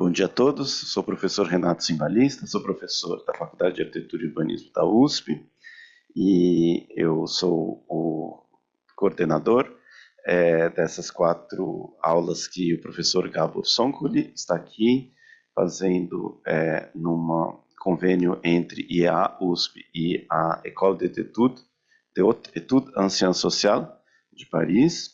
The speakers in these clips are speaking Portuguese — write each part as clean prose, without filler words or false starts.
Bom dia a todos, sou o professor Renato Simbalista, sou professor da Faculdade de Arquitetura e Urbanismo da USP e eu sou o coordenador dessas 4 aulas que o professor Gabor Sonkoli está aqui fazendo num convênio entre IEA USP e a École des Études Anciennes Sociales de Paris.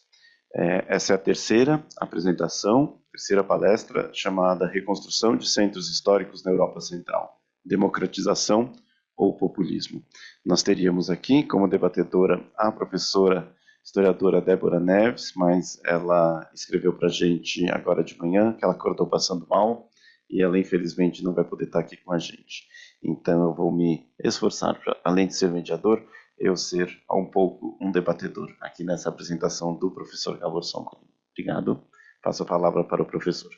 Essa é a terceira apresentação, terceira palestra, chamada Reconstrução de Centros Históricos na Europa Central, Democratização ou Populismo. Nós teríamos aqui como debatedora a professora historiadora Débora Neves, mas ela escreveu para a gente agora de manhã que ela acordou passando mal e ela infelizmente não vai poder estar aqui com a gente. Então eu vou me esforçar para, além de ser mediador, eu ser um pouco um debatedor aqui nessa apresentação do professor Gabor Sonkoli. Obrigado. Passo a palavra para o professor.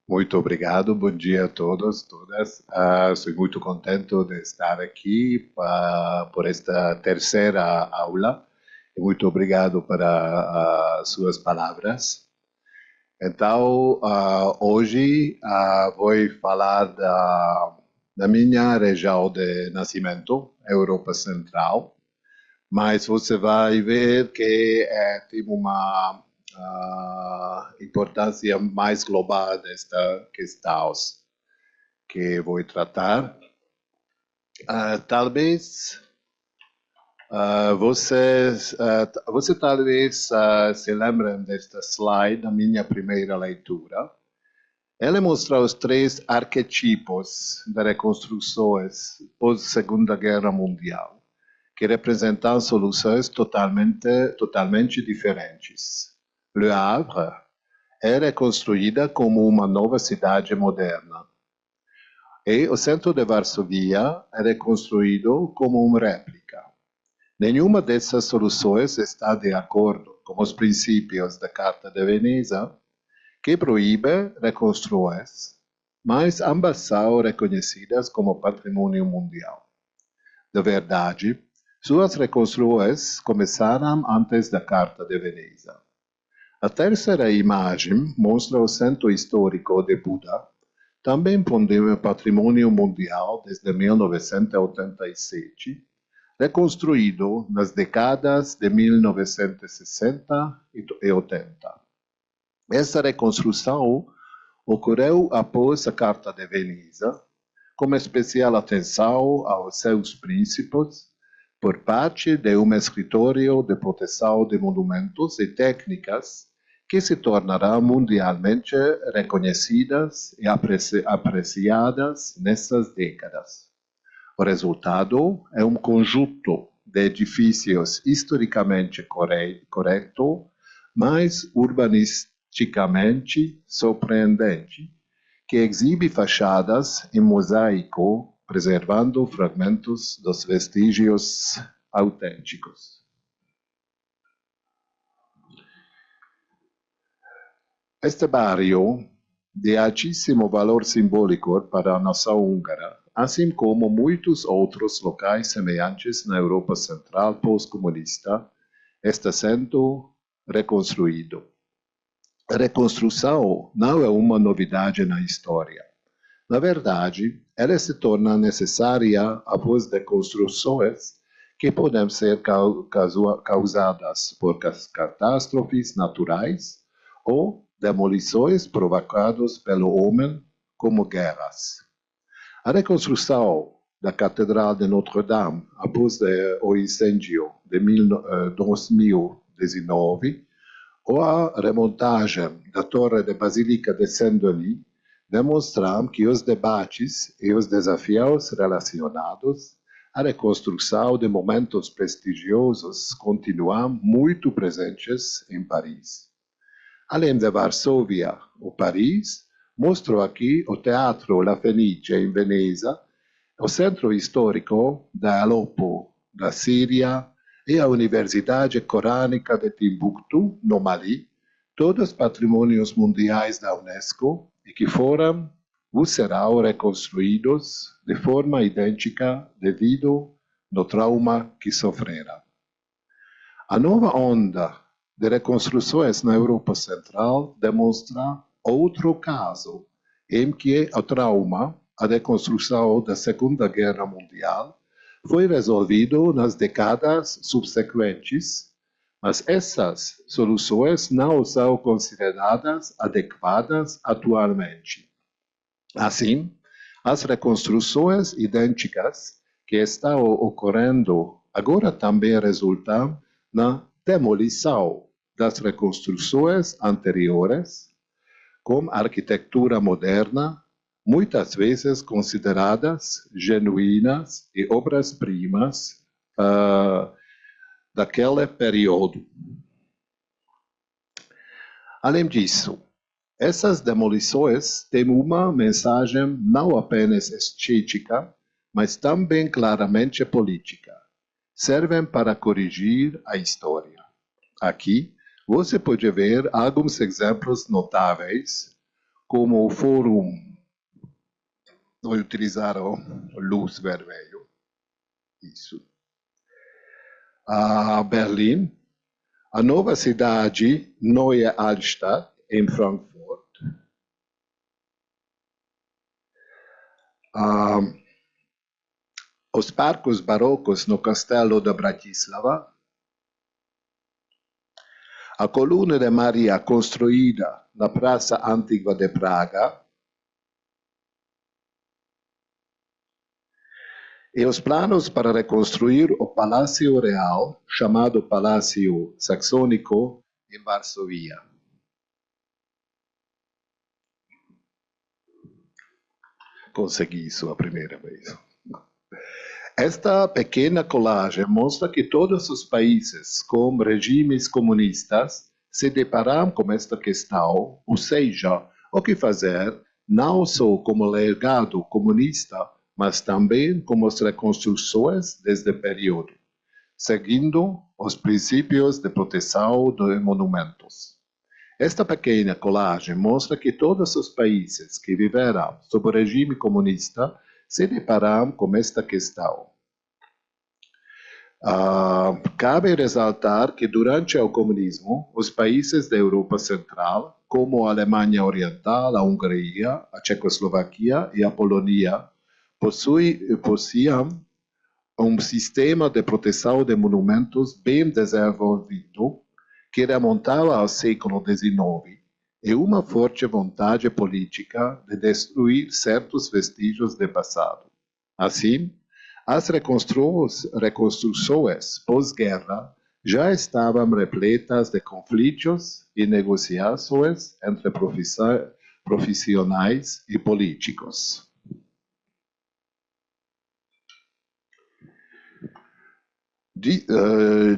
Muito obrigado, bom dia a todos, todas. Sou muito contente de estar aqui por esta terceira aula. E muito obrigado para as suas palavras. Então, hoje vou falar da minha região de nascimento, Europa Central, mas você vai ver que tem uma importância mais global desta questão que vou tratar. Talvez você talvez se lembrem desta slide da minha primeira leitura. Ela mostra os 3 arquetipos de reconstruções pós-Segunda Guerra Mundial, que representam soluções totalmente diferentes. Le Havre é reconstruída como uma nova cidade moderna. E o centro de Varsóvia é reconstruído como uma réplica. Nenhuma dessas soluções está de acordo com os princípios da Carta de Veneza, que proíbe reconstruções, mas ambas são reconhecidas como patrimônio mundial. De verdade, suas reconstruções começaram antes da Carta de Veneza. A terceira imagem mostra o centro histórico de Buda, também patrimônio mundial desde 1987, reconstruído nas décadas de 1960 e 80. Essa reconstrução ocorreu após a Carta de Veneza, com especial atenção aos seus princípios, por parte de um escritório de proteção de monumentos e técnicas que se tornarão mundialmente reconhecidas e apreciadas nessas décadas. O resultado é um conjunto de edifícios historicamente correto, mas urbanisticamente surpreendente, que exibe fachadas em mosaico, preservando fragmentos dos vestígios autênticos. Este bairro, de altíssimo valor simbólico para a nação húngara, assim como muitos outros locais semelhantes na Europa Central pós-comunista, está sendo reconstruído. A reconstrução não é uma novidade na história. Na verdade, ela se torna necessária após construções que podem ser causadas por catástrofes naturais ou demolições provocadas pelo homem, como guerras. A reconstrução da Catedral de Notre-Dame após o incêndio de 2019 ou a remontagem da Torre da Basílica de Saint-Denis demonstram que os debates e os desafios relacionados à reconstrução de momentos prestigiosos continuam muito presentes em Paris. Além de Varsóvia ou Paris, mostro aqui o Teatro La Fenice em Veneza, o Centro Histórico da Alepo, da Síria, e a Universidade Corânica de Timbuktu, no Mali, todos patrimônios mundiais da Unesco e que foram ou serão reconstruídos de forma idêntica devido ao trauma que sofreram. A nova onda de reconstruções na Europa Central demonstra outro caso em que o trauma, a reconstrução da Segunda Guerra Mundial, foi resolvido nas décadas subsequentes, mas essas soluções não são consideradas adequadas atualmente. Assim, as reconstruções idênticas que estão ocorrendo agora também resultam na demolição das reconstruções anteriores, com arquitetura moderna, muitas vezes consideradas genuínas e obras-primas daquele período. Além disso, essas demolições têm uma mensagem não apenas estética, mas também claramente política. Servem para corrigir a história. Aqui, você pode ver alguns exemplos notáveis, como o Fórum, vou utilizar a luz vermelho, isso. A Berlim, a nova cidade Neue Altstadt, em Frankfurt. Os parques barrocos no Castelo de Bratislava, a coluna de Maria construída na Praça Antiga de Praga, e os planos para reconstruir o Palácio Real, chamado Palácio Saxônico, em Varsóvia. Consegui isso a primeira vez. Esta pequena colagem mostra que todos os países com regimes comunistas se deparam com esta questão, ou seja, o que fazer, não só como legado comunista, mas também como as reconstruções deste período, seguindo os princípios de proteção de monumentos. Esta pequena colagem mostra que todos os países que viveram sob o regime comunista se deparam com esta questão. Cabe ressaltar que durante o comunismo, os países da Europa Central, como a Alemanha Oriental, a Hungria, a Tchecoslovaquia e a Polônia, possuíam um sistema de proteção de monumentos bem desenvolvido, que remontava ao século XIX, e uma forte vontade política de destruir certos vestígios do passado. Assim, as reconstruções pós-guerra já estavam repletas de conflitos e negociações entre profissionais e políticos.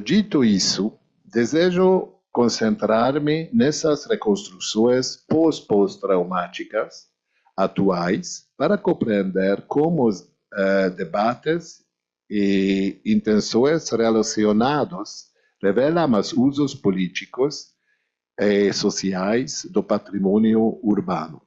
Dito isso, desejo concentrar-me nessas reconstruções pós-traumáticas atuais para compreender como os debates e intenções relacionados revelam os usos políticos e sociais do patrimônio urbano.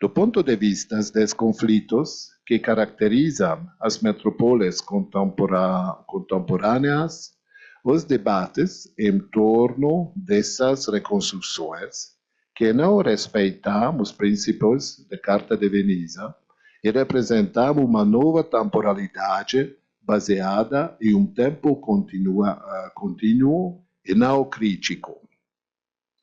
Do ponto de vista dos conflitos que caracterizam as metrópoles contemporâneas, os debates em torno dessas reconstruções, que não respeitam os princípios da Carta de Veneza e representam uma nova temporalidade baseada em um tempo contínuo e não crítico,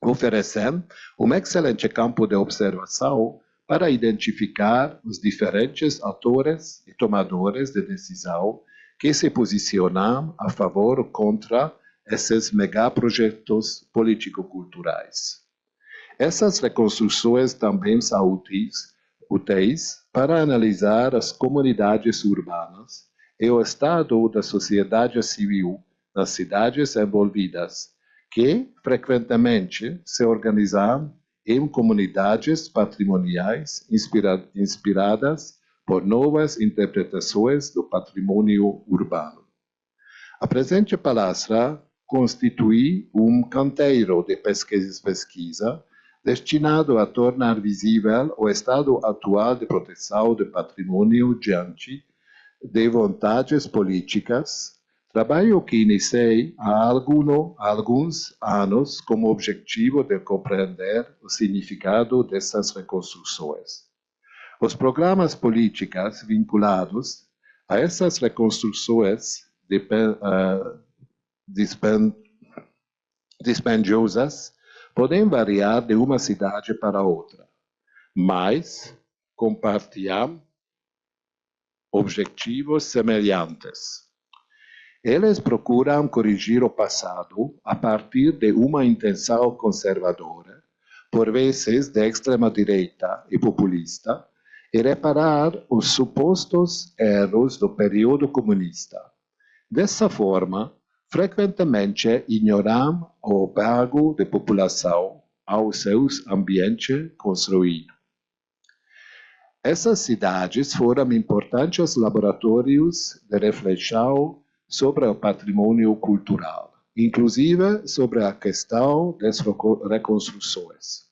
oferecem um excelente campo de observação para identificar os diferentes atores e tomadores de decisão que se posicionam a favor ou contra esses megaprojetos político-culturais. Essas reconstruções também são úteis para analisar as comunidades urbanas e o estado da sociedade civil nas cidades envolvidas, que frequentemente se organizam em comunidades patrimoniais inspiradas por novas interpretações do patrimônio urbano. A presente palestra constitui um canteiro de pesquisa destinado a tornar visível o estado atual de proteção do patrimônio diante de vontades políticas, trabalho que iniciei há alguns anos com o objetivo de compreender o significado dessas reconstruções. Os programas políticos vinculados a essas reconstruções dispendiosas podem variar de uma cidade para outra, mas compartilham objetivos semelhantes. Eles procuram corrigir o passado a partir de uma intenção conservadora, por vezes de extrema-direita e populista, e reparar os supostos erros do período comunista. Dessa forma, frequentemente ignoram o apego da população aos seus ambientes construídos. Essas cidades foram importantes laboratórios de reflexão sobre o patrimônio cultural, inclusive sobre a questão das reconstruções.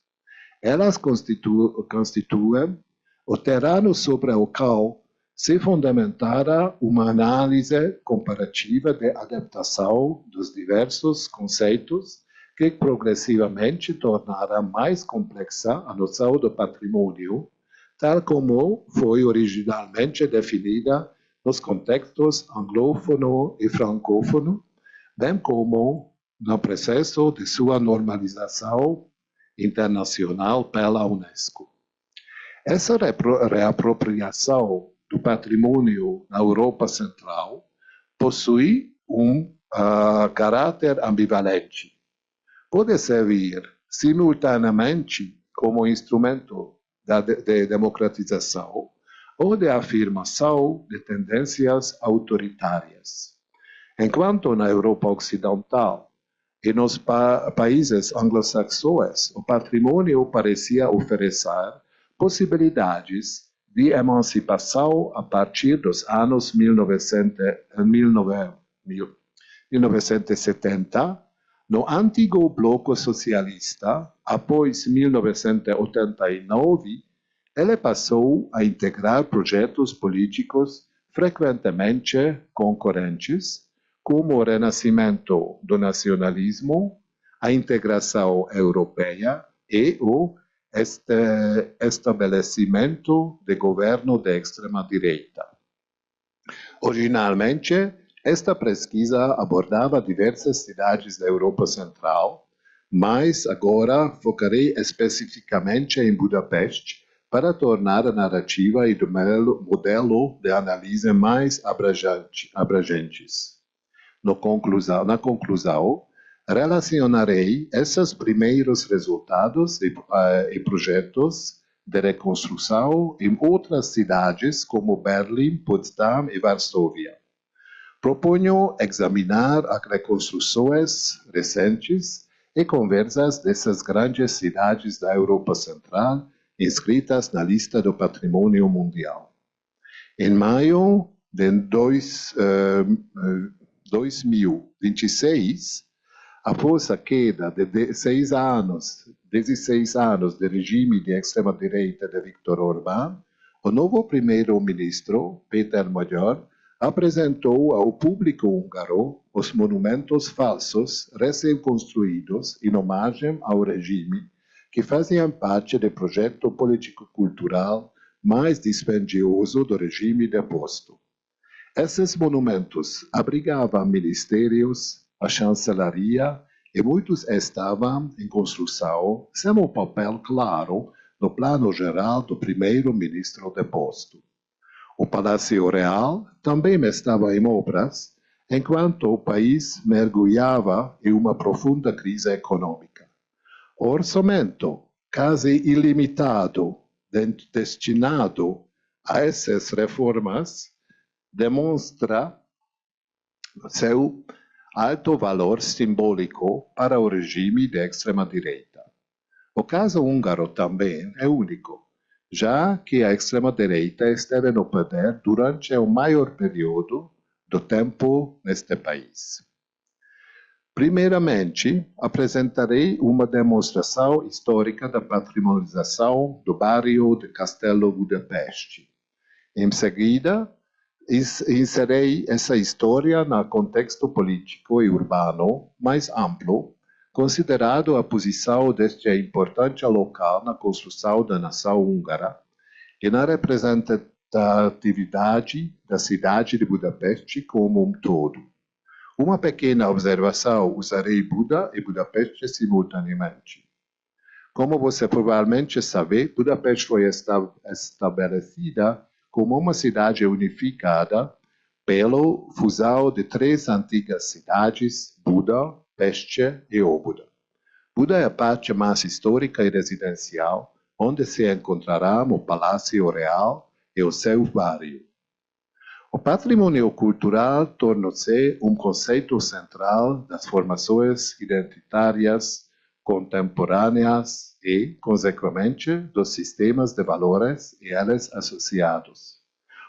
Elas constituem o terreno sobre o qual se fundamentara uma análise comparativa de adaptação dos diversos conceitos que progressivamente tornaram mais complexa a noção do patrimônio, tal como foi originalmente definida nos contextos anglófono e francófono, bem como no processo de sua normalização internacional pela Unesco. Essa reapropriação do patrimônio na Europa Central possui caráter ambivalente. Pode servir simultaneamente como instrumento de democratização ou de afirmação de tendências autoritárias. Enquanto na Europa Ocidental e nos países anglo-saxões o patrimônio parecia oferecer possibilidades de emancipação a partir dos anos 1970, no antigo bloco socialista, após 1989, ele passou a integrar projetos políticos frequentemente concorrentes, como o renascimento do nacionalismo, a integração europeia e o estabelecimento de governo de extrema-direita. Originalmente, esta pesquisa abordava diversas cidades da Europa Central, mas agora focarei especificamente em Budapeste para tornar a narrativa e o modelo de análise mais abrangentes. Na conclusão, relacionarei esses primeiros resultados e projetos de reconstrução em outras cidades como Berlim, Potsdam e Varsóvia. Proponho examinar as reconstruções recentes e conversas dessas grandes cidades da Europa Central inscritas na lista do Patrimônio Mundial. Em maio de 2026, após a queda de 16 anos do regime de extrema-direita de Viktor Orbán, o novo primeiro-ministro, Péter Magyar, apresentou ao público húngaro os monumentos falsos recém-construídos em homenagem ao regime, que faziam parte do projeto político-cultural mais dispendioso do regime deposto. Esses monumentos abrigavam ministérios, a chancelaria, e muitos estavam em construção sem um papel claro no plano geral do primeiro-ministro deposto. O Palácio Real também estava em obras, enquanto o país mergulhava em uma profunda crise econômica. O orçamento, quase ilimitado, destinado a essas reformas, demonstra seu alto valor simbólico para o regime de extrema-direita. O caso húngaro também é único, já que a extrema-direita esteve no poder durante o maior período do tempo neste país. Primeiramente, apresentarei uma demonstração histórica da patrimonialização do bairro de Castelo Budapeste. Em seguida, inserei essa história no contexto político e urbano mais amplo, considerado a posição deste importante local na construção da nação húngara, e na representatividade da cidade de Budapeste como um todo. Uma pequena observação: usarei Buda e Budapeste simultaneamente. Como você provavelmente sabe, Budapeste foi estabelecida como uma cidade unificada pela fusão de três antigas cidades, Buda, Peste e Óbuda. Buda é a parte mais histórica e residencial, onde se encontrará o Palácio Real e o seu bairro. O patrimônio cultural tornou-se um conceito central das formações identitárias contemporâneas e, consequentemente, dos sistemas de valores e eles associados.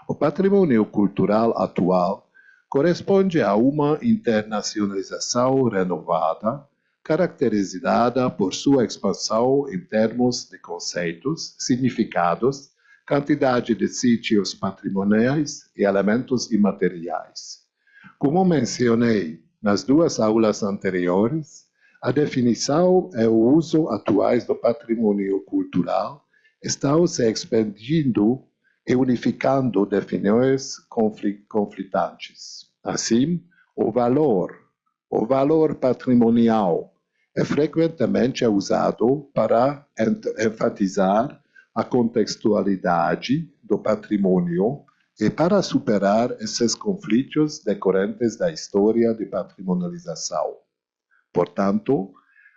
O patrimônio cultural atual corresponde a uma internacionalização renovada, caracterizada por sua expansão em termos de conceitos, significados, quantidade de sítios patrimoniais e elementos imateriais. Como mencionei nas duas aulas anteriores, a definição e o uso atuais do patrimônio cultural estão se expandindo e unificando definições conflitantes. Assim, o valor patrimonial é frequentemente usado para enfatizar a contextualidade do patrimônio e para superar esses conflitos decorrentes da história de patrimonialização. Portanto,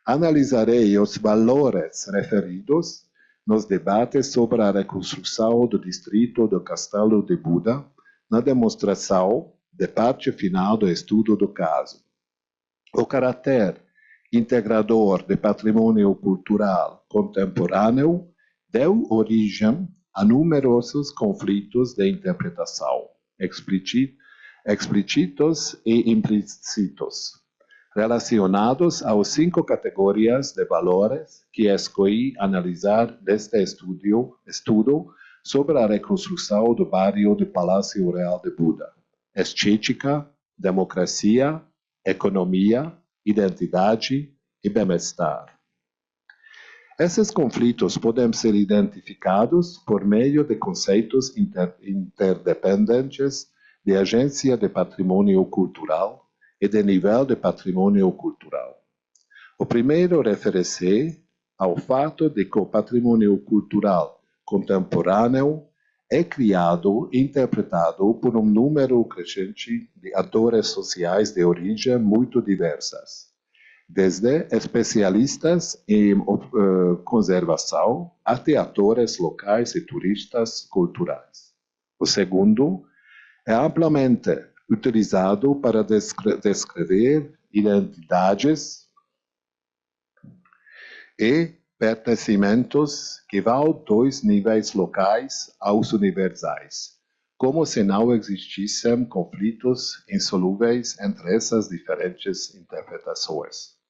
analisarei os valores referidos nos debates sobre a reconstrução do distrito do Castelo de Buda, na demonstração de parte final do estudo do caso. O caráter integrador de patrimônio cultural contemporâneo deu origem a numerosos conflitos de interpretação, explícitos e implícitos, relacionados às 5 categorias de valores que escolhi analisar neste estudo sobre a reconstrução do bairro do Palácio Real de Buda: estética, democracia, economia, identidade e bem-estar. Esses conflitos podem ser identificados por meio de conceitos interdependentes de agência de patrimônio cultural e de nível de patrimônio cultural. O primeiro refere-se ao fato de que o patrimônio cultural contemporâneo é criado e interpretado por um número crescente de atores sociais de origem muito diversas, desde especialistas em conservação até atores locais e turistas culturais. O segundo é amplamente utilizado para descrever identidades e pertencimentos que vão dos níveis locais aos universais, como se não existissem conflitos insolúveis entre essas diferentes interpretações.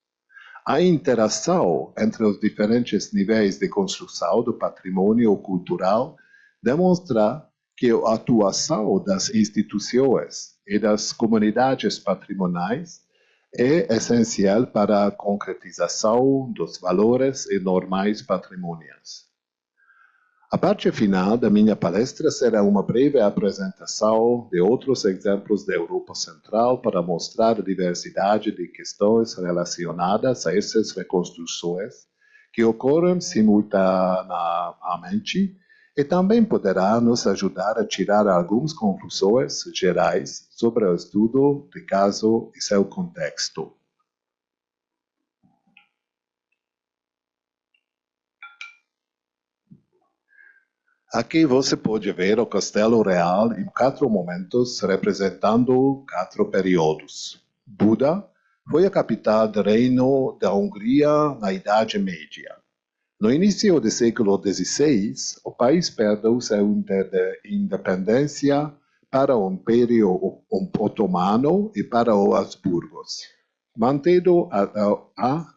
A interação entre os diferentes níveis de construção do patrimônio cultural demonstra que a atuação das instituições e das comunidades patrimoniais é essencial para a concretização dos valores e normais patrimoniais. A parte final da minha palestra será uma breve apresentação de outros exemplos da Europa Central para mostrar a diversidade de questões relacionadas a essas reconstruções que ocorrem simultaneamente e também poderá nos ajudar a tirar algumas conclusões gerais sobre o estudo de caso e seu contexto. Aqui você pode ver o Castelo Real em 4 momentos, representando 4 períodos. Buda foi a capital do Reino da Hungria na Idade Média. No início do século XVI, o país perdeu sua independência para o Império Otomano e para os Habsburgos, mantido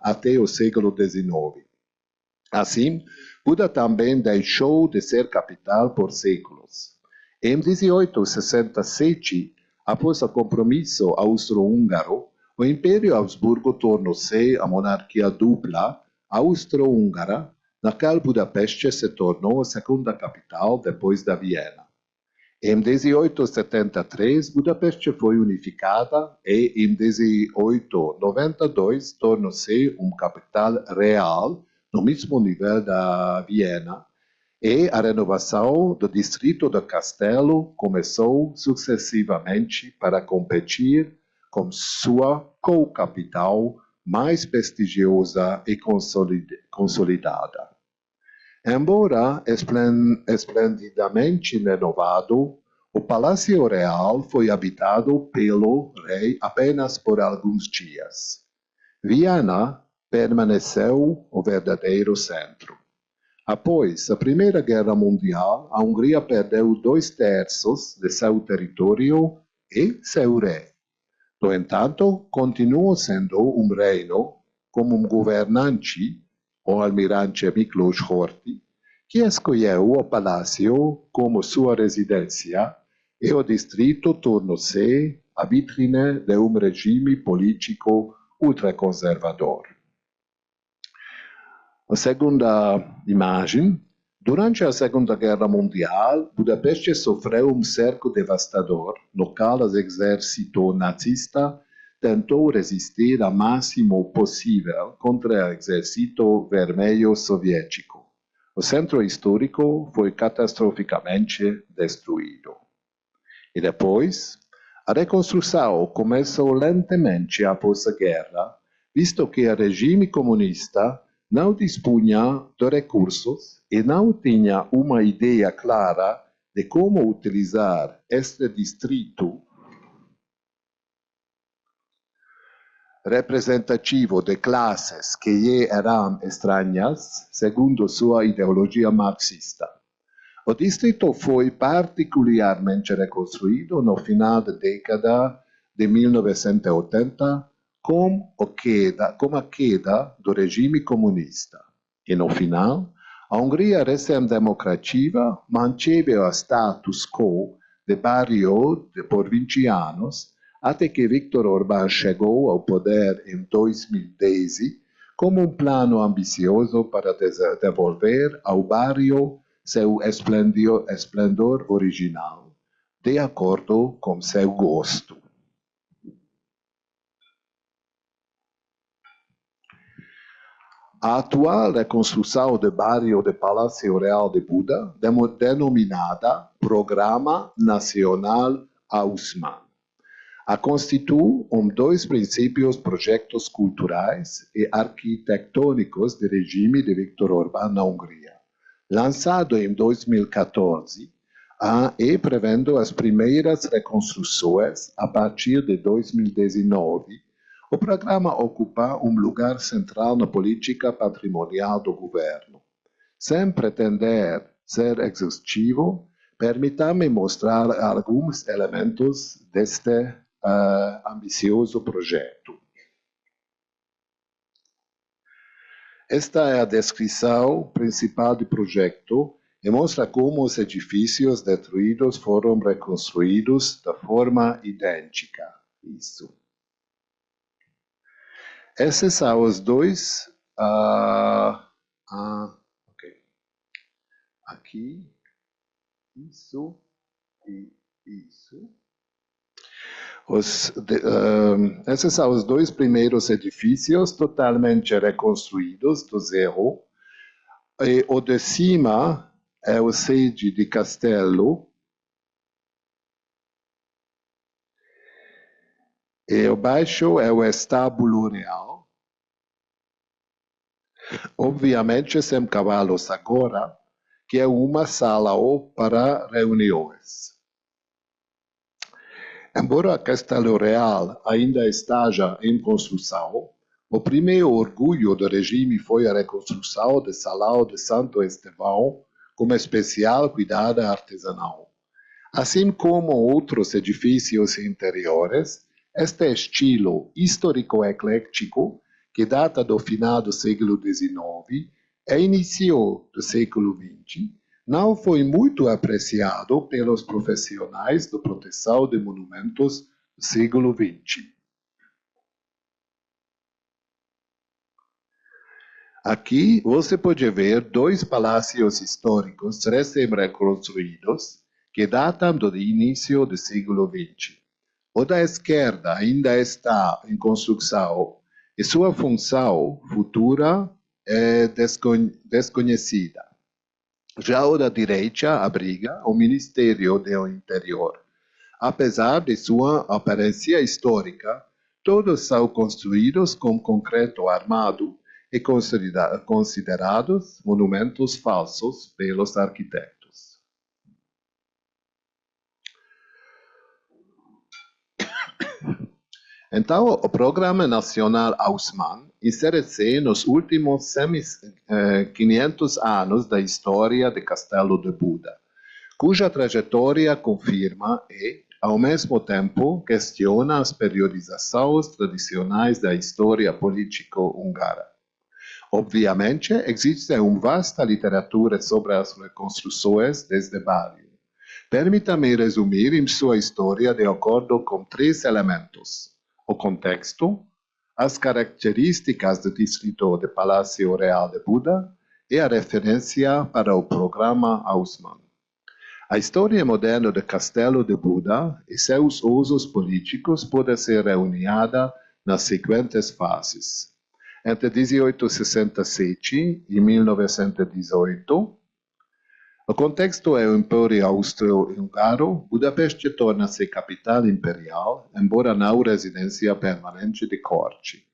até o século XIX. Assim, Buda também deixou de ser capital por séculos. Em 1867, após o compromisso austro-húngaro, o Império Habsburgo tornou-se a monarquia dupla austro-húngara na qual Budapeste se tornou a segunda capital depois da Viena. Em 1873, Budapeste foi unificada e em 1892 tornou-se uma capital real, no mesmo nível da Viena, e a renovação do distrito de Castelo começou sucessivamente para competir com sua co-capital mais prestigiosa e consolidada. Embora esplendidamente renovado, o Palácio Real foi habitado pelo rei apenas por alguns dias. Viena permaneceu o verdadeiro centro. Após a Primeira Guerra Mundial, a Hungria perdeu 2/3 de seu território e seu rei. No entanto, continuou sendo um reino como um governante, o almirante Miklós Horthy, que escolheu o palácio como sua residência e o distrito tornou-se a vitrine de um regime político ultraconservador. A segunda imagem. Durante a Segunda Guerra Mundial, Budapeste sofreu um cerco devastador, no qual o exército nazista tentou resistir ao máximo possível contra o exército vermelho soviético. O centro histórico foi catastroficamente destruído. E depois, a reconstrução começou lentamente após a guerra, visto que o regime comunista não dispunha de recursos e não tinha uma ideia clara de como utilizar este distrito representativo de classes que lhe eram estranhas, segundo sua ideologia marxista. O distrito foi particularmente reconstruído no final da década de 1980, com a queda do regime comunista. E no final, a Hungria recém-democrativa manteve o status quo de barrio por 20 anos, até que Viktor Orbán chegou ao poder em 2010 como um plano ambicioso para devolver ao barrio seu esplendor original, de acordo com seu gosto. A atual reconstrução do bairro do Palácio Real de Buda, denominada Programa Nacional Haussmann, constitui dois princípios projetos culturais e arquitetônicos do regime de Viktor Orbán na Hungria. Lançado em 2014, e prevendo as primeiras reconstruções a partir de 2019, o programa ocupa um lugar central na política patrimonial do governo. Sem pretender ser exaustivo, permita-me mostrar alguns elementos deste ambicioso projeto. Esta é a descrição principal do projeto e mostra como os edifícios destruídos foram reconstruídos de forma idêntica. Isso. Esses são os dois. Ok. Aqui. Isso e isso. Esses são os dois primeiros edifícios totalmente reconstruídos do zero. E o de cima é o sede de Castelo. E o baixo é o estábulo real. Obviamente, sem cavalos agora, que é uma sala para reuniões. Embora Castelo Real ainda esteja em construção, o primeiro orgulho do regime foi a reconstrução do Salão de Santo Estevão como especial cuidado artesanal. Assim como outros edifícios interiores, este estilo histórico-eclético, que data do final do século XIX e início do século XX, não foi muito apreciado pelos profissionais de proteção de monumentos do século XX. Aqui você pode ver dois palácios históricos recém-reconstruídos que datam do início do século XX. O da esquerda ainda está em construção e sua função futura é desconhecida. Já o da direita abriga o Ministério do Interior. Apesar de sua aparência histórica, todos são construídos com concreto armado e considerados monumentos falsos pelos arquitetos. Então, o Programa Nacional Haussmann insere-se nos últimos 500 anos da história de Castelo de Buda, cuja trajetória confirma e, ao mesmo tempo, questiona as periodizações tradicionais da história político-húngara. Obviamente, existe uma vasta literatura sobre as reconstruções deste bairro. Permita-me resumir em sua história de acordo com três elementos: o contexto, as características do distrito de Palácio Real de Buda e a referência para o programa Haussmann. A história moderna do Castelo de Buda e seus usos políticos pode ser reunida nas seguintes fases. Entre 1867 e 1918, no contexto é o Império Austro-Húngaro, Budapeste torna-se capital imperial, embora não residência permanente de corte.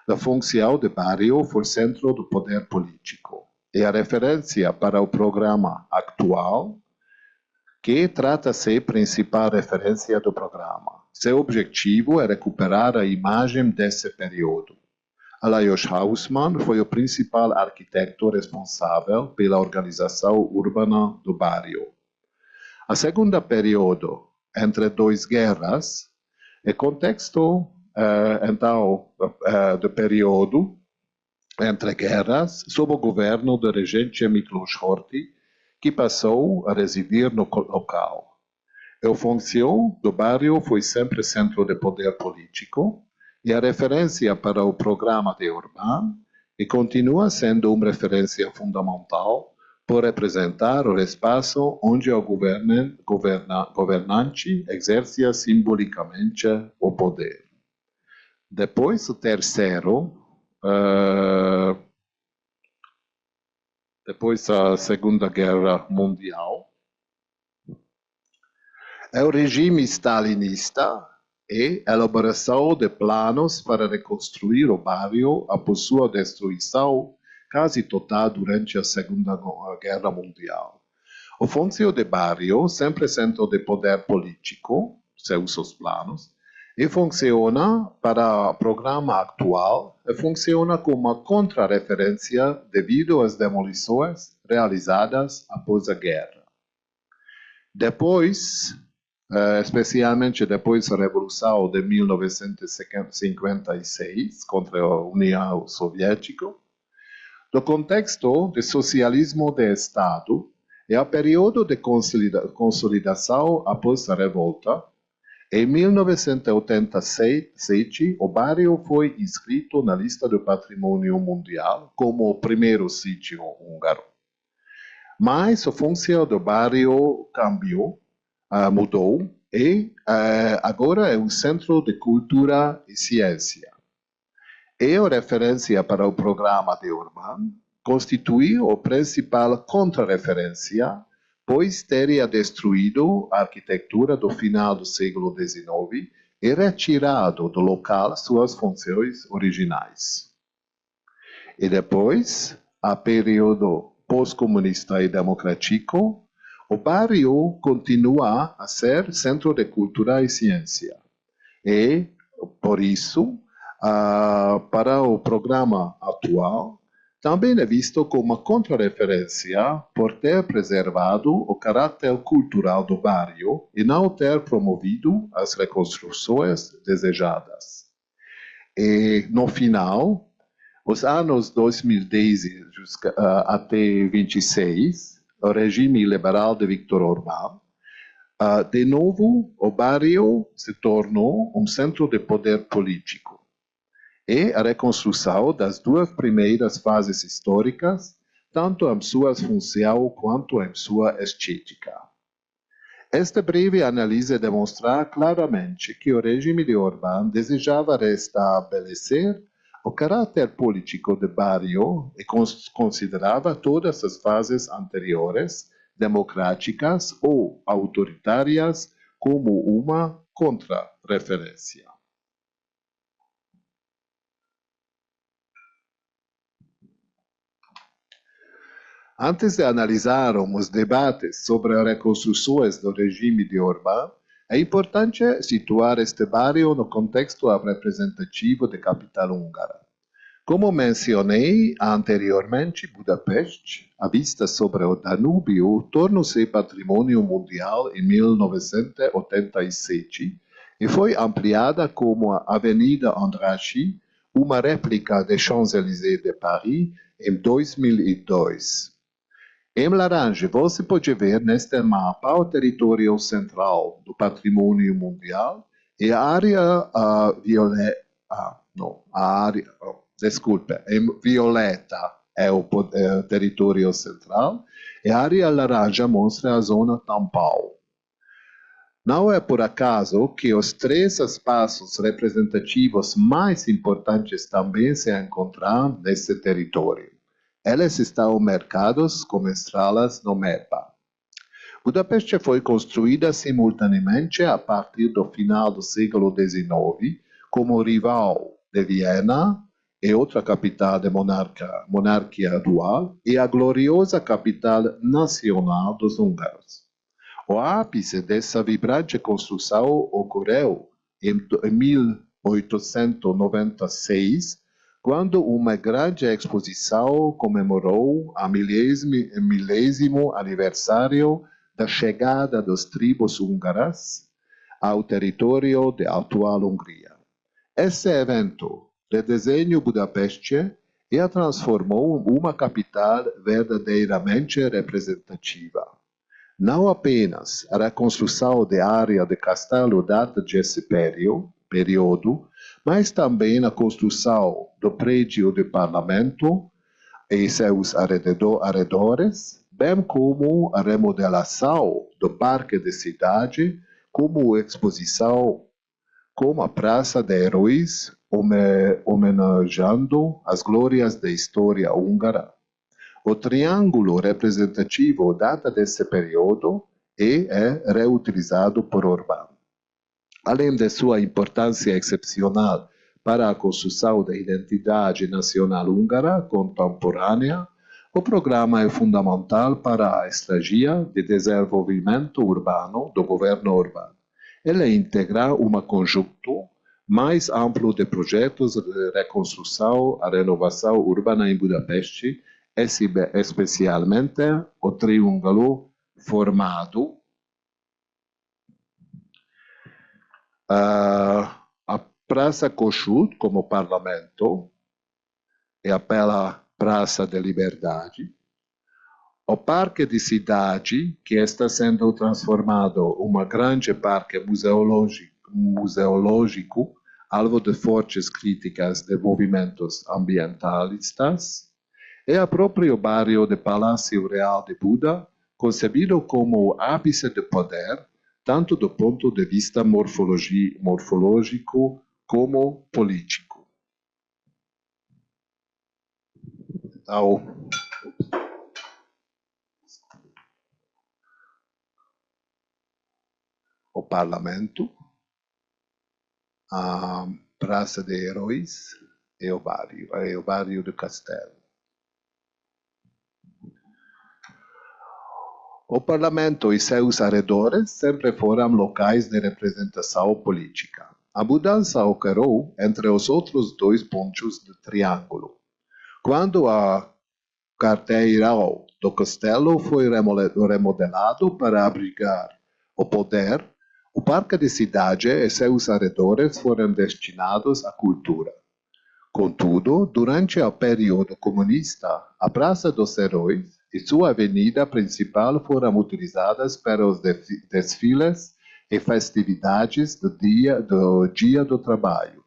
A função de bairro foi centro do poder político, e a referência para o programa atual, que trata-se principal referência do programa. Seu objetivo é recuperar a imagem desse período. Alajos Haussmann foi o principal arquiteto responsável pela organização urbana do bairro. A segunda período, entre duas guerras, é contexto, do período entre guerras, sob o governo do regente Miklós Horthy, que passou a residir no local. A função do bairro foi sempre centro de poder político, e a referência para o programa de Orbán e continua sendo uma referência fundamental por representar o espaço onde o governante exerce simbolicamente o poder. Depois, o terceiro, depois da Segunda Guerra Mundial, é o regime stalinista e a elaboração de planos para reconstruir o bairro após sua destruição quase total durante a Segunda Guerra Mundial. A função de bairro sempre centro de poder político, seus planos, e funciona para o programa atual, e funciona como uma contra-referência devido às demolições realizadas após a guerra. Depois, especialmente depois da Revolução de 1956 contra a União Soviética, no contexto do socialismo de Estado e ao período de consolidação após a revolta, em 1987, o bairro foi inscrito na lista do Patrimônio Mundial como o primeiro sítio húngaro. Mas a função do bairro mudou e agora é um centro de cultura e ciência. E a referência para o programa de Orbán constitui a principal contra-referência, pois teria destruído a arquitetura do final do século XIX e retirado do local suas funções originais. E depois, a período pós-comunista e democrático, o bairro continua a ser centro de cultura e ciência. E, por isso, para o programa atual, também é visto como uma contra-referência por ter preservado o caráter cultural do bairro e não ter promovido as reconstruções desejadas. E, no final, os anos 2010 até 26, o regime liberal de Viktor Orbán, de novo, o bairro se tornou um centro de poder político. e a reconstrução das duas primeiras fases históricas, tanto em sua função quanto em sua estética. Esta breve análise demonstra claramente que o regime de Orbán desejava restabelecer o caráter político de barrio e considerava todas as fases anteriores, democráticas ou autoritárias, como uma contra-referência. Antes de analisarmos os debates sobre as reconstruções do regime de Orbán, é importante situar este barrio no contexto representativo da capital húngara. Como mencionei anteriormente, Budapeste, a vista sobre o Danúbio, tornou-se patrimônio mundial em 1987 e foi ampliada como a Avenida Andrássy, uma réplica des Champs-Élysées de Paris, em 2002. Em laranja, você pode ver neste mapa o território central do patrimônio mundial e a área em violeta é o território central e a área laranja mostra a zona tampão. Não é por acaso que os três espaços representativos mais importantes também se encontram nesse território. Elas estão marcadas como estrelas no mapa. Budapeste foi construída simultaneamente a partir do final do século XIX como rival de Viena e outra capital de monarquia dual e a gloriosa capital nacional dos húngaros. O ápice dessa vibrante construção ocorreu em 1896, quando uma grande exposição comemorou o milésimo aniversário da chegada das tribos húngaras ao território da atual Hungria. Esse evento redesenhou Budapeste e a transformou em uma capital verdadeiramente representativa. Não apenas a reconstrução da área de castelo data desse período, mas também a construção do prédio do parlamento e seus arredores, bem como a remodelação do parque de cidade, como exposição, como a Praça de Heróis, homenageando as glórias da história húngara. O triângulo representativo data desse período e é reutilizado por Orbán. Além de sua importância excepcional para a construção da identidade nacional húngara contemporânea, o programa é fundamental para a estratégia de desenvolvimento urbano do governo Orbán. Ele integra um conjunto mais amplo de projetos de reconstrução e renovação urbana em Budapeste, especialmente o triângulo formado a Praça Kossuth como parlamento e a bela Praça da Liberdade, o Parque de Cidade, que está sendo transformado em um grande parque museológico, alvo de fortes críticas de movimentos ambientalistas, e o próprio bairro de Palácio Real de Buda, concebido como o ápice de poder, tanto do ponto de vista morfológico como político. Então, o parlamento, a Praça de Heróis e o bairro do Castelo. O parlamento e seus arredores sempre foram locais de representação política. A mudança ocorreu entre os outros dois pontos do triângulo. Quando a quarteirão do castelo foi remodelado para abrigar o poder, o Parque de Cidade e seus arredores foram destinados à cultura. Contudo, durante o período comunista, a Praça dos Heróis e sua avenida principal foram utilizadas para os desfiles e festividades do Dia do Trabalho.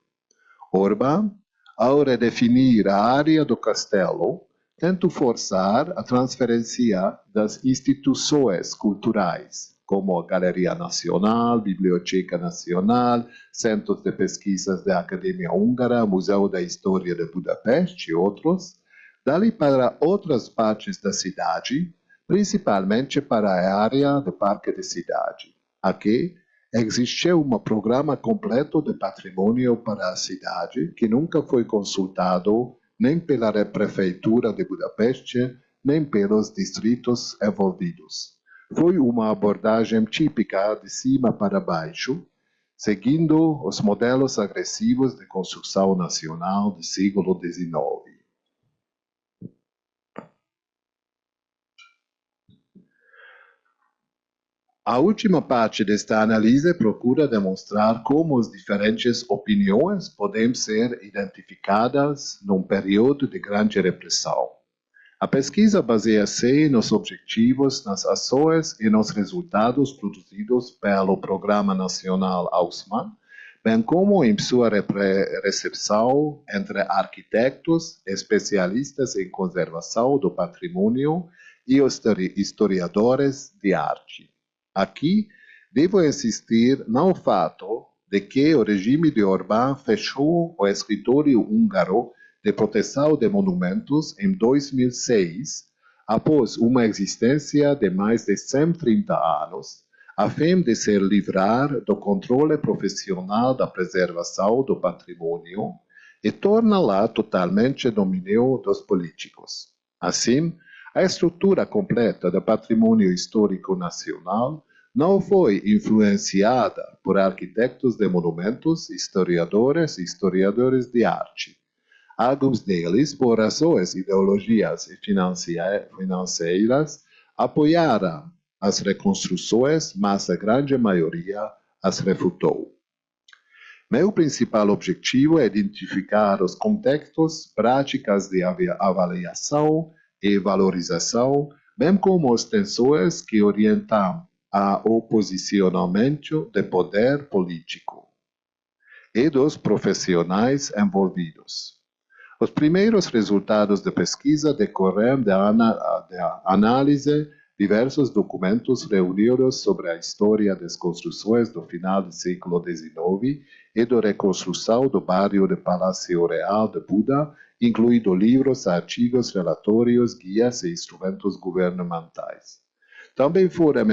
Orbán ao redefinir a área do castelo, tento forçar a transferência das instituições culturais, como a Galeria Nacional, Biblioteca Nacional, Centros de Pesquisas da Academia Húngara, Museu da História de Budapeste e outros, dali para outras partes da cidade, principalmente para a área do Parque de Cidade. Aqui existiu um programa completo de patrimônio para a cidade que nunca foi consultado nem pela Prefeitura de Budapeste, nem pelos distritos envolvidos. Foi uma abordagem típica de cima para baixo, seguindo os modelos agressivos de construção nacional do século XIX. A última parte desta análise procura demonstrar como as diferentes opiniões podem ser identificadas num período de grande repressão. A pesquisa baseia-se nos objetivos, nas ações e nos resultados produzidos pelo Programa Nacional Haussmann, bem como em sua recepção entre arquitetos, especialistas em conservação do patrimônio e historiadores de arte. Aqui, devo insistir no fato de que o regime de Orbán fechou o escritório húngaro de proteção de monumentos em 2006, após uma existência de mais de 130 anos, a fim de se livrar do controle profissional da preservação do patrimônio e torna-la totalmente domínio dos políticos. Assim, a estrutura completa do patrimônio histórico nacional não foi influenciada por arquitetos de monumentos, historiadores e historiadores de arte. Alguns deles, por razões ideológicas e financeiras, apoiaram as reconstruções, mas a grande maioria as refutou. Meu principal objetivo é identificar os contextos, práticas de avaliação e valorização, bem como os tensores que orientam o posicionamento de poder político e dos profissionais envolvidos. Os primeiros resultados da pesquisa decorrem da análise de diversos documentos reunidos sobre a história das construções do final do século XIX e da reconstrução do bairro do Palácio Real de Buda, incluindo livros, artigos, relatórios, guias e instrumentos governamentais. Também foram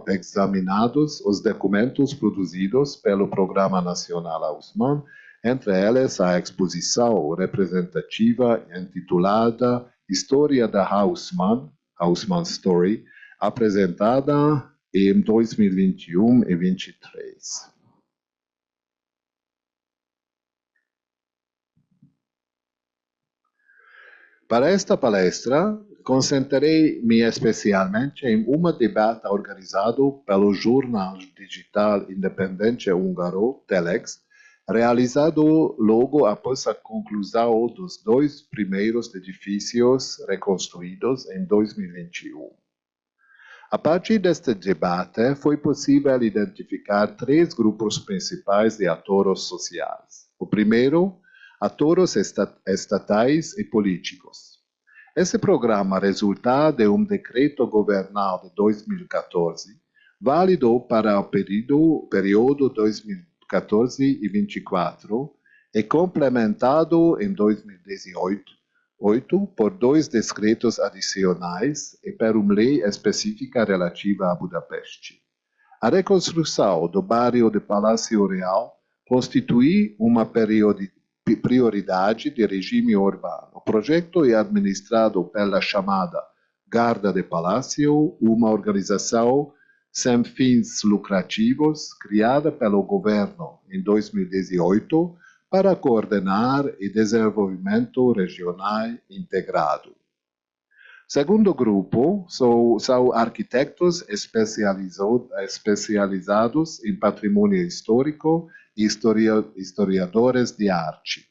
examinados os documentos produzidos pelo Programa Nacional Haussmann, entre eles a exposição representativa intitulada História da Haussmann, Haussmann Story, apresentada em 2021 e 2023. Para esta palestra, concentrei-me especialmente em um debate organizado pelo jornal digital independente húngaro Telex, realizado logo após a conclusão dos dois primeiros edifícios reconstruídos em 2021. A partir deste debate, foi possível identificar três grupos principais de atores sociais. O primeiro, atores estatais e políticos. Esse programa resulta de um decreto governal de 2014, válido para o período 2014 e 2024, e complementado em 2018 por dois decretos adicionais e por uma lei específica relativa a Budapeste. A reconstrução do bairro de Palácio Real constitui uma prioridade de regime urbano. O projeto é administrado pela chamada Guarda de Palácio, uma organização sem fins lucrativos criada pelo governo em 2018 para coordenar o desenvolvimento regional integrado. Segundo grupo são arquitetos especializados em patrimônio histórico e historiadores de arte.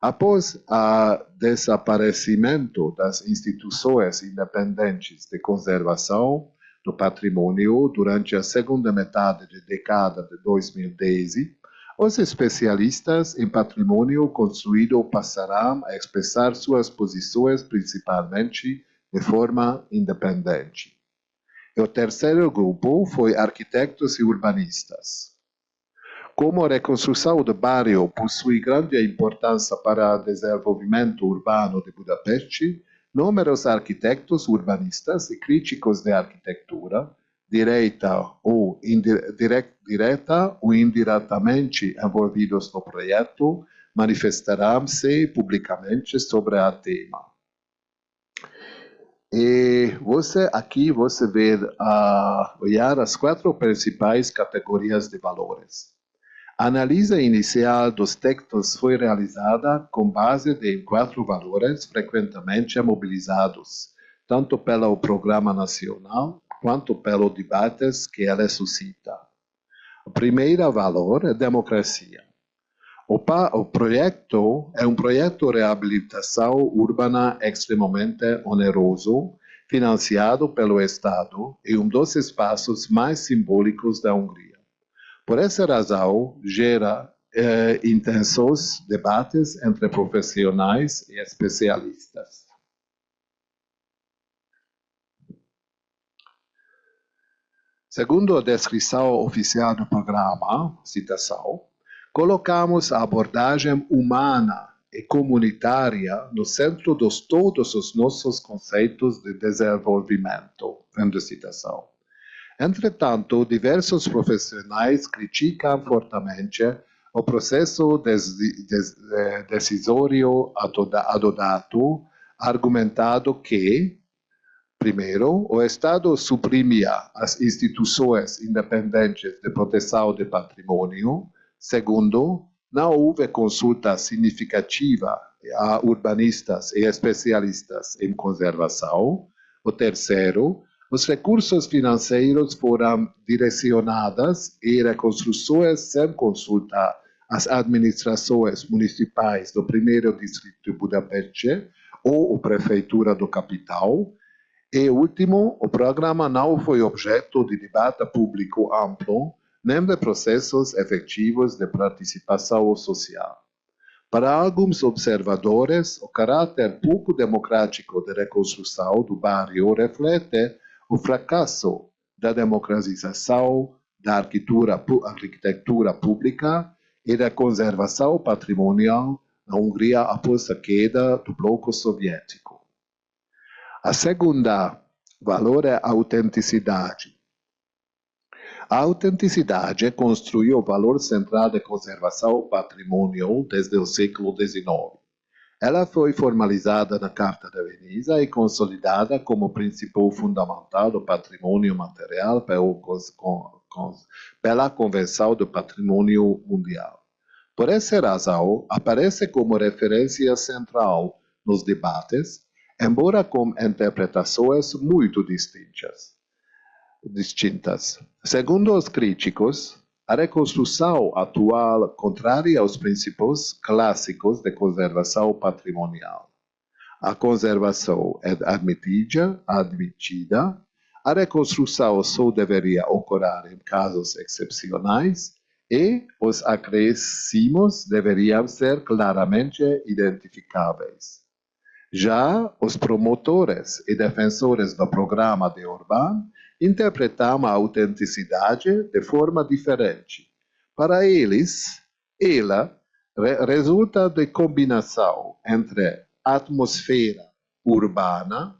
Após o desaparecimento das instituições independentes de conservação do patrimônio durante a segunda metade da década de 2010, Os especialistas em patrimônio construído passarão a expressar suas posições principalmente de forma independente. E o terceiro grupo foi arquitetos e urbanistas. Como a reconstrução do bairro possui grande importância para o desenvolvimento urbano de Budapeste, numerosos arquitetos, urbanistas e críticos de arquitetura, direta ou indiretamente envolvidos no projeto, manifestarão-se publicamente sobre o tema. E aqui você vê olhar as 4 principais categorias de valores. A análise inicial dos textos foi realizada com base em 4 valores frequentemente mobilizados, tanto pelo Programa Nacional quanto pelos debates que ele suscita. O primeiro valor é democracia. O projeto é um projeto de reabilitação urbana extremamente oneroso, financiado pelo Estado e um dos espaços mais simbólicos da Hungria. Por essa razão, gera intensos debates entre profissionais e especialistas. Segundo a descrição oficial do programa, citação, colocamos a abordagem humana e comunitária no centro de todos os nossos conceitos de desenvolvimento. Fim de citação. Entretanto, diversos profissionais criticam fortemente o processo decisório adotado, argumentando que, primeiro, o Estado suprimia as instituições independentes de proteção de patrimônio. Segundo, não houve consulta significativa a urbanistas e especialistas em conservação. O terceiro, os recursos financeiros foram direcionados em reconstruções sem consulta às administrações municipais do primeiro distrito de Budapeste ou a prefeitura do capital. E último, o programa não foi objeto de debate público amplo, nem de processos efetivos de participação social. Para alguns observadores, o caráter pouco democrático da reconstrução do bairro reflete o fracasso da democratização da arquitetura pública e da conservação patrimonial na Hungria após a queda do bloco soviético. A segunda valor é a autenticidade. A autenticidade constituiu o valor central da conservação patrimonial desde o século XIX. Ela foi formalizada na Carta de Veneza e consolidada como princípio fundamental do patrimônio material pela Convenção do Patrimônio Mundial. Por essa razão, aparece como referência central nos debates, embora com interpretações muito distintas. Segundo os críticos, a reconstrução atual contrária aos princípios clássicos de conservação patrimonial. A conservação é admitida, a reconstrução só deveria ocorrer em casos excepcionais e os acréscimos deveriam ser claramente identificáveis. Já os promotores e defensores do programa de Orbán interpretam a autenticidade de forma diferente. Para eles, ela resulta de combinação entre atmosfera urbana,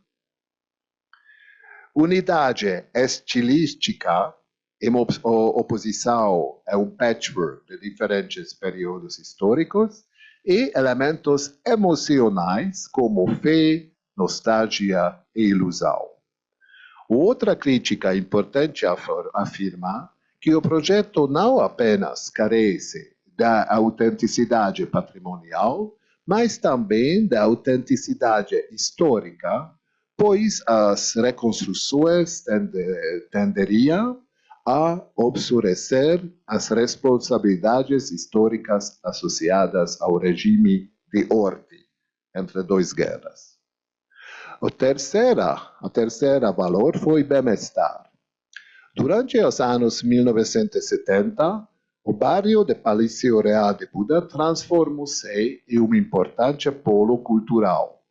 unidade estilística, em oposição a um patchwork de diferentes períodos históricos, e elementos emocionais como fé, nostalgia e ilusão. Outra crítica importante afirma que o projeto não apenas carece da autenticidade patrimonial, mas também da autenticidade histórica, pois as reconstruções tenderiam a obscurecer as responsabilidades históricas associadas ao regime de ordem entre duas guerras. O terceiro valor foi bem-estar. Durante os anos 1970, O bairro de Palácio Real de Buda transformou-se em um importante polo cultural.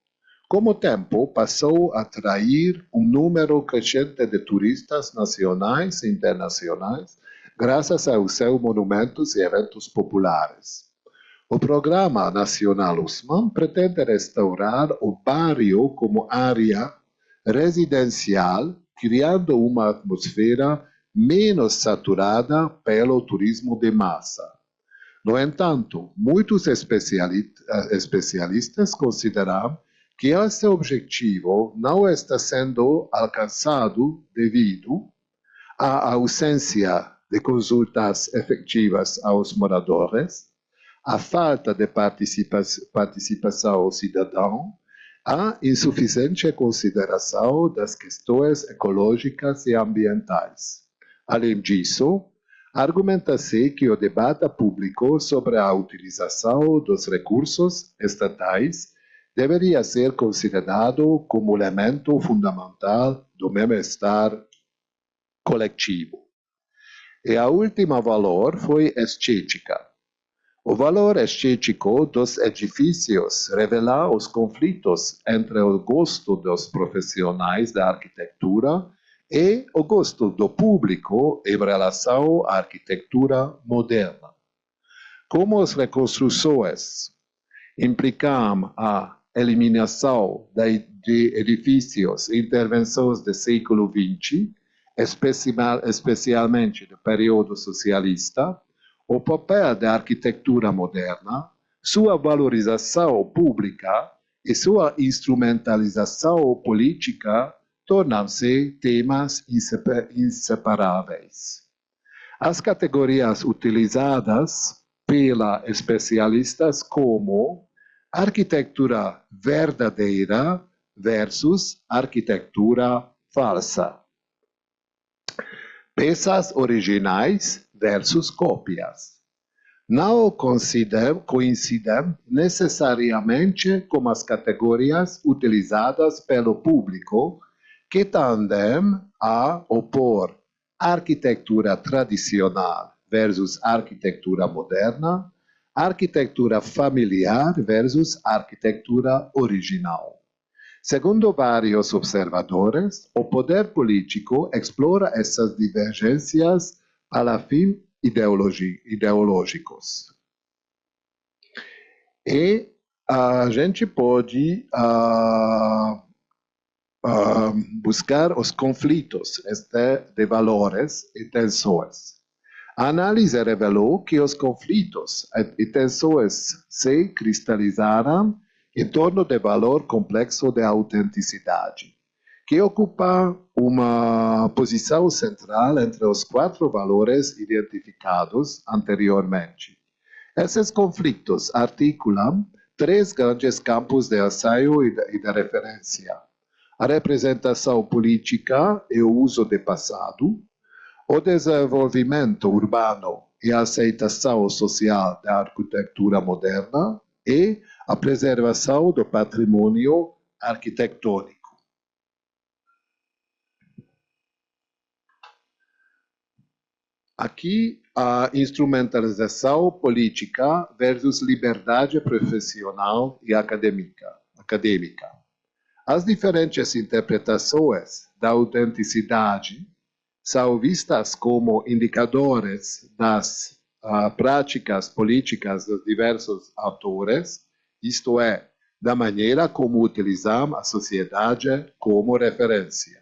Com o tempo, passou a atrair um número crescente de turistas nacionais e internacionais, graças aos seus monumentos e eventos populares. O Programa Nacional Usman pretende restaurar o bairro como área residencial, criando uma atmosfera menos saturada pelo turismo de massa. No entanto, muitos especialistas consideram que esse objetivo não está sendo alcançado devido à ausência de consultas efetivas aos moradores, à falta de participação cidadã, à insuficiente consideração das questões ecológicas e ambientais. Além disso, argumenta-se que o debate público sobre a utilização dos recursos estatais deveria ser considerado como elemento fundamental do bem-estar coletivo. E a última valor foi estética. O valor estético dos edifícios revela os conflitos entre o gosto dos profissionais da arquitetura e o gosto do público em relação à arquitetura moderna. Como as reconstruções implicam a eliminação de edifícios e intervenções do século XX, especialmente do período socialista, o papel da arquitetura moderna, sua valorização pública e sua instrumentalização política tornam-se temas inseparáveis. As categorias utilizadas pelas especialistas como arquitetura verdadeira versus arquitetura falsa, peças originais versus cópias, não coincidem necessariamente com as categorias utilizadas pelo público, que tendem a opor arquitetura tradicional versus arquitetura moderna, arquitetura familiar versus arquitetura original. Segundo vários observadores, o poder político explora essas divergências para fins ideológicos. E a gente pode buscar os conflitos de valores e tensões. A análise revelou que os conflitos e tensões se cristalizaram em torno do valor complexo de autenticidade, que ocupa uma posição central entre os 4 valores identificados anteriormente. Esses conflitos articulam 3 grandes campos de ensaio e de referência: a representação política e o uso do passado, o desenvolvimento urbano e a aceitação social da arquitetura moderna e a preservação do patrimônio arquitetônico. Aqui, a instrumentalização política versus liberdade profissional e acadêmica. As diferentes interpretações da autenticidade são vistas como indicadores das práticas políticas dos diversos autores, isto é, da maneira como utilizam a sociedade como referência.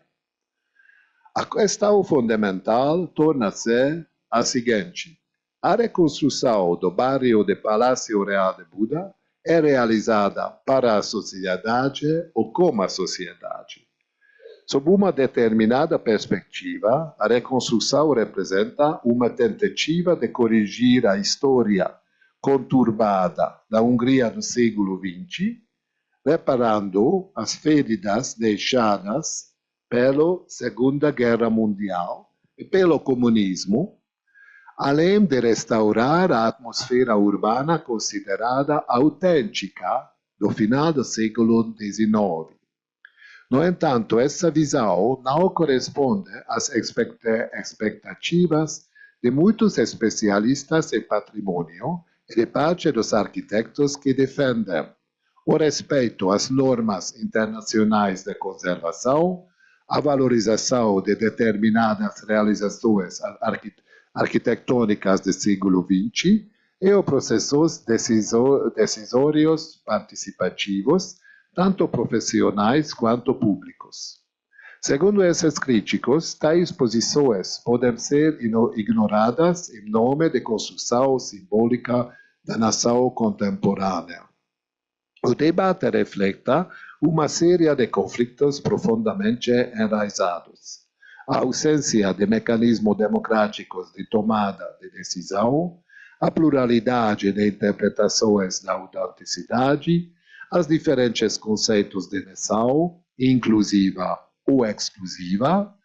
A questão fundamental torna-se a seguinte: a reconstrução do bairro de Palácio Real de Buda é realizada para a sociedade ou como a sociedade. Sob uma determinada perspectiva, a reconstrução representa uma tentativa de corrigir a história conturbada da Hungria do século XX, reparando as feridas deixadas pela Segunda Guerra Mundial e pelo comunismo, além de restaurar a atmosfera urbana considerada autêntica do final do século XIX. No entanto, essa visão não corresponde às expectativas de muitos especialistas em patrimônio e de parte dos arquitetos que defendem o respeito às normas internacionais de conservação, a valorização de determinadas realizações arquitetônicas do século XX e os processos decisórios participativos, tanto profissionais quanto públicos. Segundo esses críticos, tais posições podem ser ignoradas em nome da construção simbólica da nação contemporânea. O debate reflete uma série de conflitos profundamente enraizados. A ausência de mecanismos democráticos de tomada de decisão, a pluralidade de interpretações da autenticidade, os diferentes conceitos de nação, inclusiva ou exclusiva,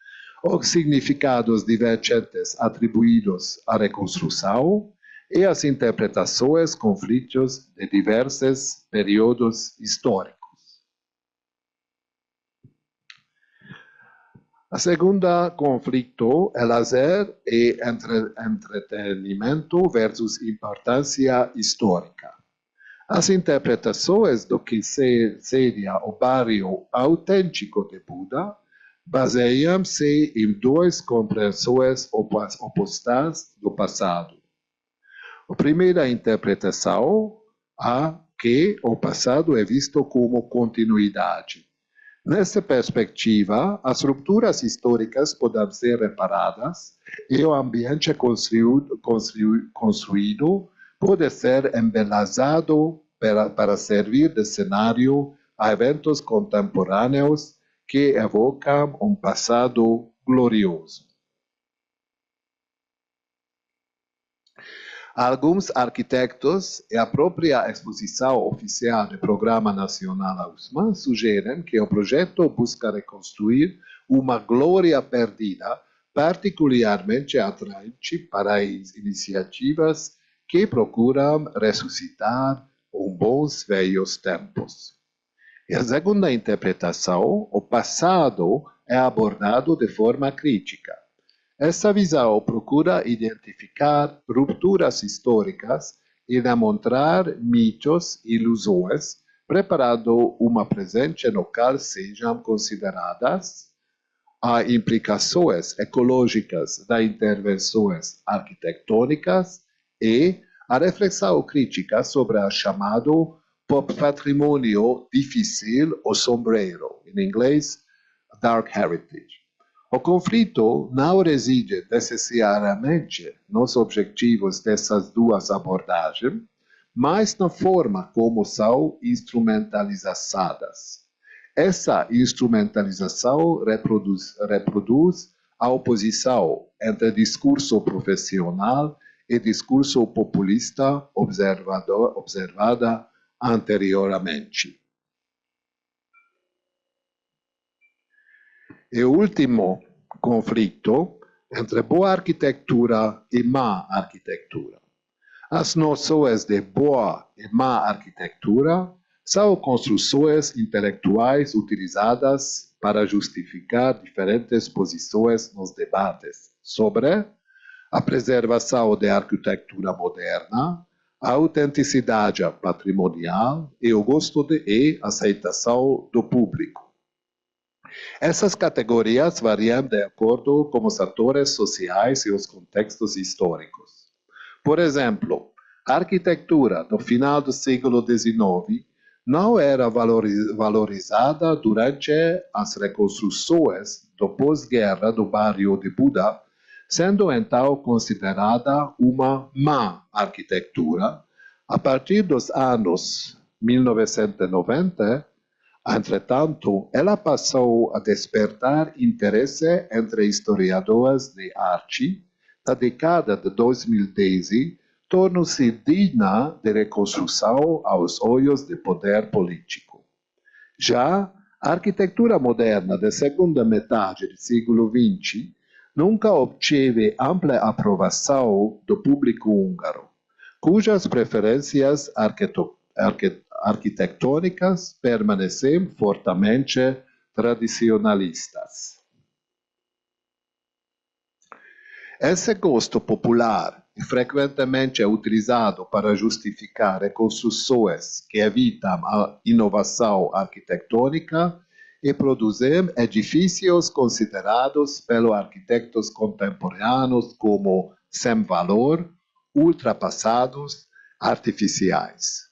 os significados divergentes atribuídos à reconstrução e as interpretações conflitos de diversos períodos históricos. A segunda conflito é lazer e entretenimento versus importância histórica. As interpretações do que seria o bairro autêntico de Buda baseiam-se em duas compreensões opostas do passado. A primeira interpretação é que o passado é visto como continuidade. Nessa perspectiva, as rupturas históricas podem ser reparadas e o ambiente construído pode ser embelezado para servir de cenário a eventos contemporâneos que evocam um passado glorioso. Alguns arquitetos e a própria exposição oficial do Programa Nacional USMA sugerem que o projeto busca reconstruir uma glória perdida, particularmente atraente para as iniciativas que procuram ressuscitar bons velhos tempos. E a segunda interpretação, o passado é abordado de forma crítica. Essa visão procura identificar rupturas históricas e demonstrar mitos e ilusões, preparando uma presente no qual sejam consideradas as implicações ecológicas das intervenções arquitetônicas e a reflexão crítica sobre o chamado patrimônio difícil ou sombrio, em inglês, dark heritage. O conflito não reside necessariamente nos objetivos dessas duas abordagens, mas na forma como são instrumentalizadas. Essa instrumentalização reproduz a oposição entre discurso profissional e discurso populista observada anteriormente. E o último conflito entre boa arquitetura e má arquitetura. As noções de boa e má arquitetura são construções intelectuais utilizadas para justificar diferentes posições nos debates sobre a preservação da arquitetura moderna, a autenticidade patrimonial e o gosto e aceitação do público. Essas categorias variam de acordo com os atores sociais e os contextos históricos. Por exemplo, a arquitetura do final do século XIX não era valorizada durante as reconstruções do pós-guerra do bairro de Buda, sendo então considerada uma má arquitetura a partir dos anos 1990. Entretanto, ela passou a despertar interesse entre historiadores de arte. Na década de 2010, tornou-se digna de reconstrução aos olhos do poder político. Já a arquitetura moderna da segunda metade do século XX nunca obteve ampla aprovação do público húngaro, cujas preferências arquitetônicas permanecem fortemente tradicionalistas. Esse gosto popular e frequentemente é utilizado para justificar reconstruções que evitam a inovação arquitetônica e produzem edifícios considerados pelos arquitetos contemporâneos como sem valor, ultrapassados, artificiais.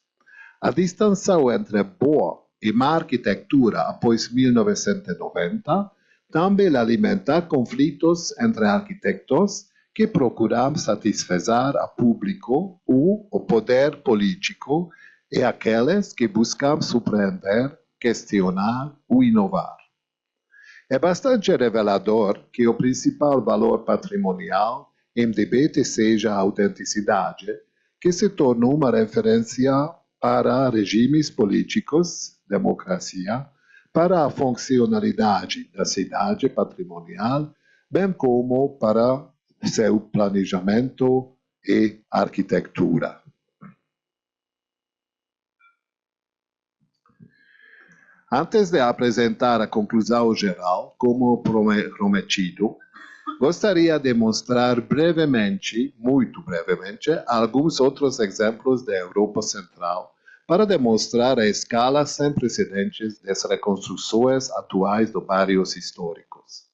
A distinção entre boa e má arquitetura após 1990 também alimenta conflitos entre arquitetos que procuram satisfazer a público ou o poder político e aqueles que buscam surpreender, questionar ou inovar. É bastante revelador que o principal valor patrimonial em debate seja a autenticidade, que se tornou uma referência para regimes políticos, democracia, para a funcionalidade da cidade patrimonial, bem como para seu planejamento e arquitetura. Antes de apresentar a conclusão geral, como prometido, gostaria de mostrar brevemente, muito brevemente, alguns outros exemplos da Europa Central para demonstrar a escala sem precedentes das reconstruções atuais de bairros históricos.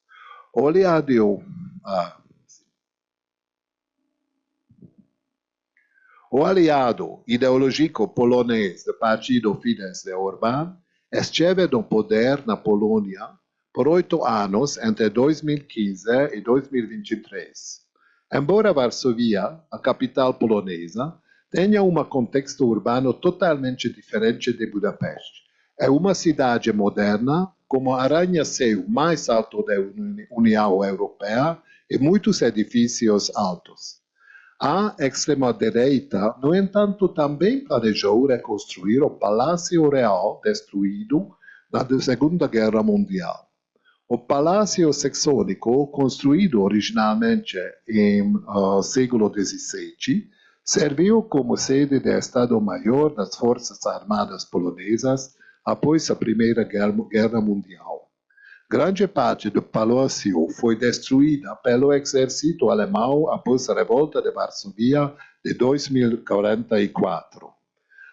O aliado ideológico polonês do partido Fidesz de Orbán esteve no poder na Polônia por 8 anos entre 2015 e 2023. Embora Varsóvia, a capital polonesa, tenha um contexto urbano totalmente diferente de Budapeste. É uma cidade moderna, com o arranha-céu mais alto da União Europeia e muitos edifícios altos. A extrema-direita, no entanto, também planejou reconstruir o Palácio Real destruído na Segunda Guerra Mundial. O Palácio Saxônico, construído originalmente no século XVII, serviu como sede do Estado-Maior das Forças Armadas Polonesas após a Primeira Guerra Mundial. Grande parte do palácio foi destruída pelo exército alemão após a revolta de Varsóvia de 2044.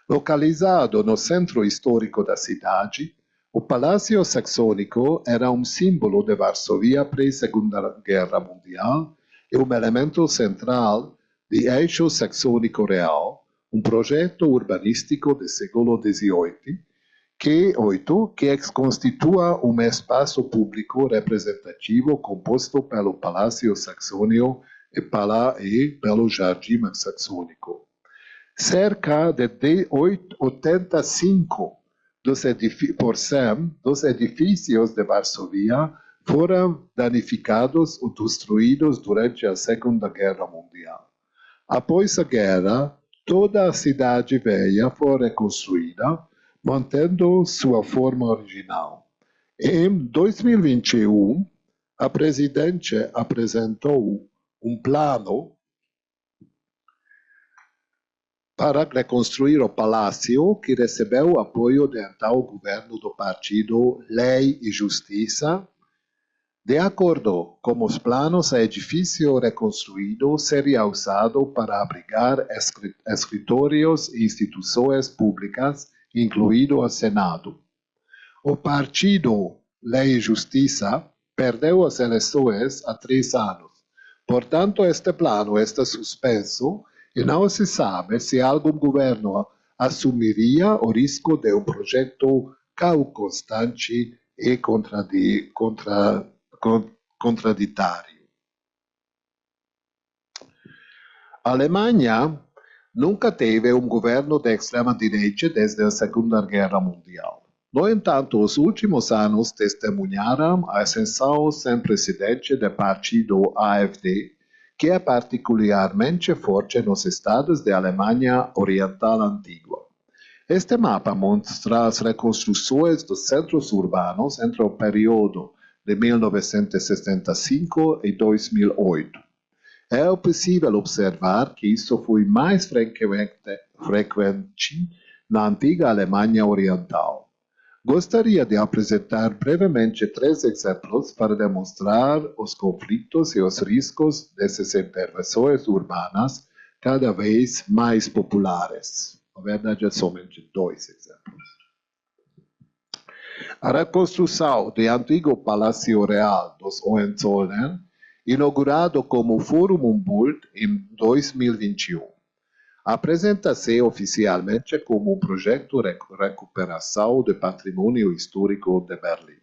Localizado no centro histórico da cidade, o Palácio Saxônico era um símbolo de Varsóvia pré-Segunda Guerra Mundial e um elemento central do Eixo Saxônico Real, um projeto urbanístico do século XVIII, que constitua um espaço público representativo composto pelo Palácio Saxônico e pelo Jardim Saxônico. Cerca de 85% dos edifícios de Varsóvia foram danificados ou destruídos durante a Segunda Guerra Mundial. Após a guerra, toda a cidade velha foi reconstruída, mantendo sua forma original. Em 2021, a presidente apresentou um plano para reconstruir o palácio, que recebeu o apoio do então governo do partido Lei e Justiça. De acordo com os planos, o edifício reconstruído seria usado para abrigar escritórios e instituições públicas, incluído o Senado. O partido Lei e Justiça perdeu as eleições há 3 anos. Portanto, este plano está suspenso e não se sabe se algum governo assumiria o risco de um projeto constante e contraditório. A Alemanha nunca teve um governo de extrema-direita desde a Segunda Guerra Mundial. No entanto, os últimos anos testemunharam a ascensão sem precedente do partido AfD, que é particularmente forte nos estados da Alemanha Oriental Antiga. Este mapa mostra as reconstruções dos centros urbanos entre o período de 1965 e 2008. É possível observar que isso foi mais frequente na antiga Alemanha Oriental. Gostaria de apresentar brevemente 3 exemplos para demonstrar os conflitos e os riscos dessas intervenções urbanas cada vez mais populares. Na verdade, somente 2 exemplos. A reconstrução do antigo Palácio Real dos Hohenzollern, inaugurado como Forum Humboldt em 2021, apresenta-se oficialmente como um projeto de recuperação do patrimônio histórico de Berlim.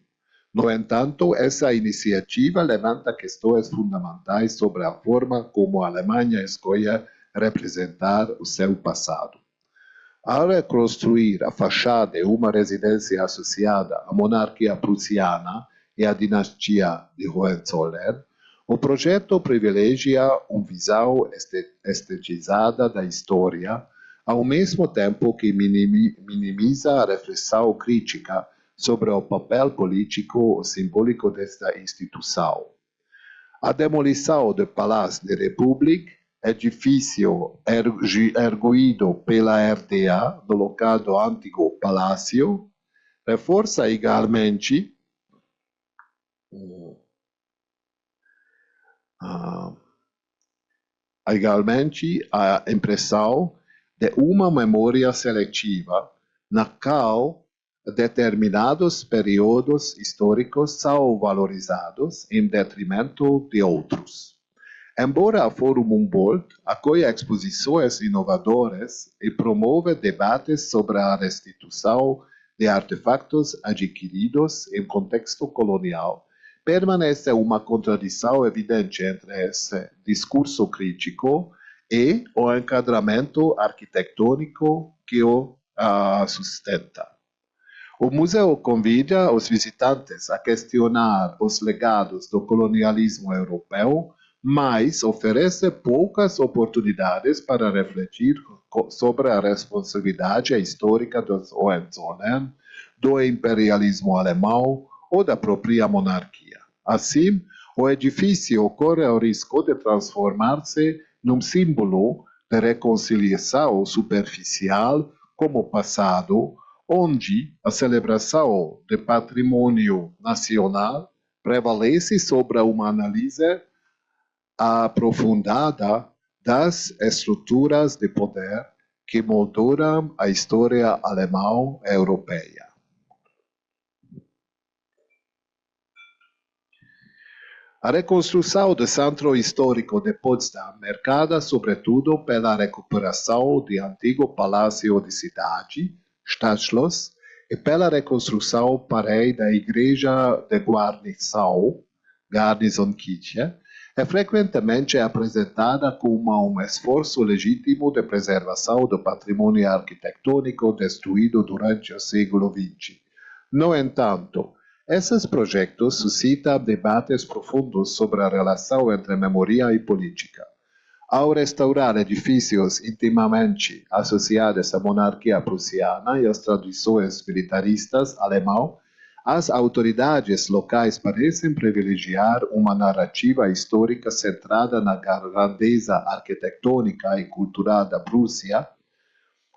No entanto, essa iniciativa levanta questões fundamentais sobre a forma como a Alemanha escolhe representar o seu passado. Ao reconstruir a fachada de uma residência associada à monarquia prussiana e à dinastia de Hohenzollern, o projeto privilegia uma visão estetizada da história, ao mesmo tempo que minimiza a reflexão crítica sobre o papel político ou simbólico desta instituição. A demolição do Palácio da República, edifício erguido pela RDA no local do antigo palácio, reforça igualmente a impressão de uma memória seletiva, na qual determinados períodos históricos são valorizados em detrimento de outros. Embora a Forum Humboldt acolha exposições inovadoras e promove debates sobre a restituição de artefatos adquiridos em contexto colonial, permanece uma contradição evidente entre esse discurso crítico e o enquadramento arquitetônico que o sustenta. O museu convida os visitantes a questionar os legados do colonialismo europeu, mas oferece poucas oportunidades para refletir sobre a responsabilidade histórica dos Hohenzollern, do imperialismo alemão ou da própria monarquia. Assim, o edifício corre o risco de transformar-se num símbolo de reconciliação superficial com o passado, onde a celebração do patrimônio nacional prevalece sobre uma análise aprofundada das estruturas de poder que molduram a história alemã e europeia. A reconstrução do centro histórico de Potsdam, marcada sobretudo pela recuperação do antigo palácio de cidade, Stadtschloss, e pela reconstrução parei da igreja de guarnição, Garnisonkirche, é frequentemente apresentada como um esforço legítimo de preservação do patrimônio arquitetônico destruído durante o século XX. No entanto, esses projetos suscitam debates profundos sobre a relação entre memória e política. Ao restaurar edifícios intimamente associados à monarquia prussiana e às tradições militaristas alemãs, as autoridades locais parecem privilegiar uma narrativa histórica centrada na grandeza arquitetônica e cultural da Prússia,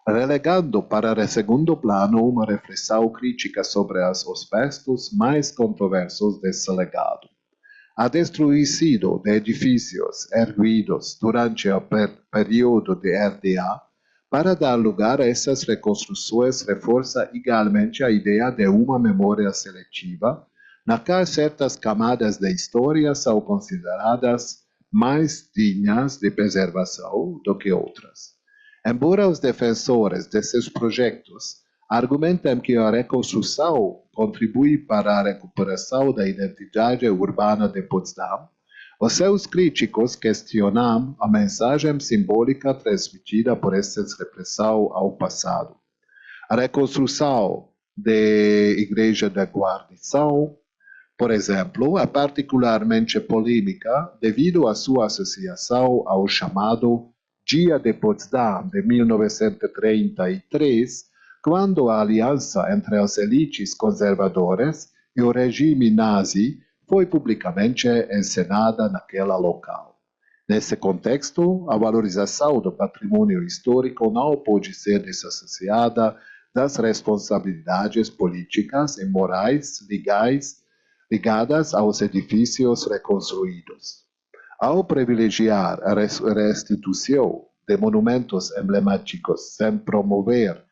relegando para segundo plano uma reflexão crítica sobre os aspectos mais controversos desse legado. A destruição de edifícios erguidos durante o período de RDA para dar lugar a essas reconstruções reforça igualmente a ideia de uma memória seletiva, na qual certas camadas da história são consideradas mais dignas de preservação do que outras. Embora os defensores desses projetos argumentem que a reconstrução contribui para a recuperação da identidade urbana de Potsdam, os seus críticos questionam a mensagem simbólica transmitida por essa repressão ao passado. A reconstrução da Igreja da Guarnição, por exemplo, é particularmente polêmica devido à sua associação ao chamado Dia de Potsdam de 1933, quando a aliança entre as elites conservadoras e o regime nazi foi publicamente encenada naquele local. Nesse contexto, a valorização do patrimônio histórico não pode ser desassociada das responsabilidades políticas e morais ligadas aos edifícios reconstruídos. Ao privilegiar a restituição de monumentos emblemáticos sem promover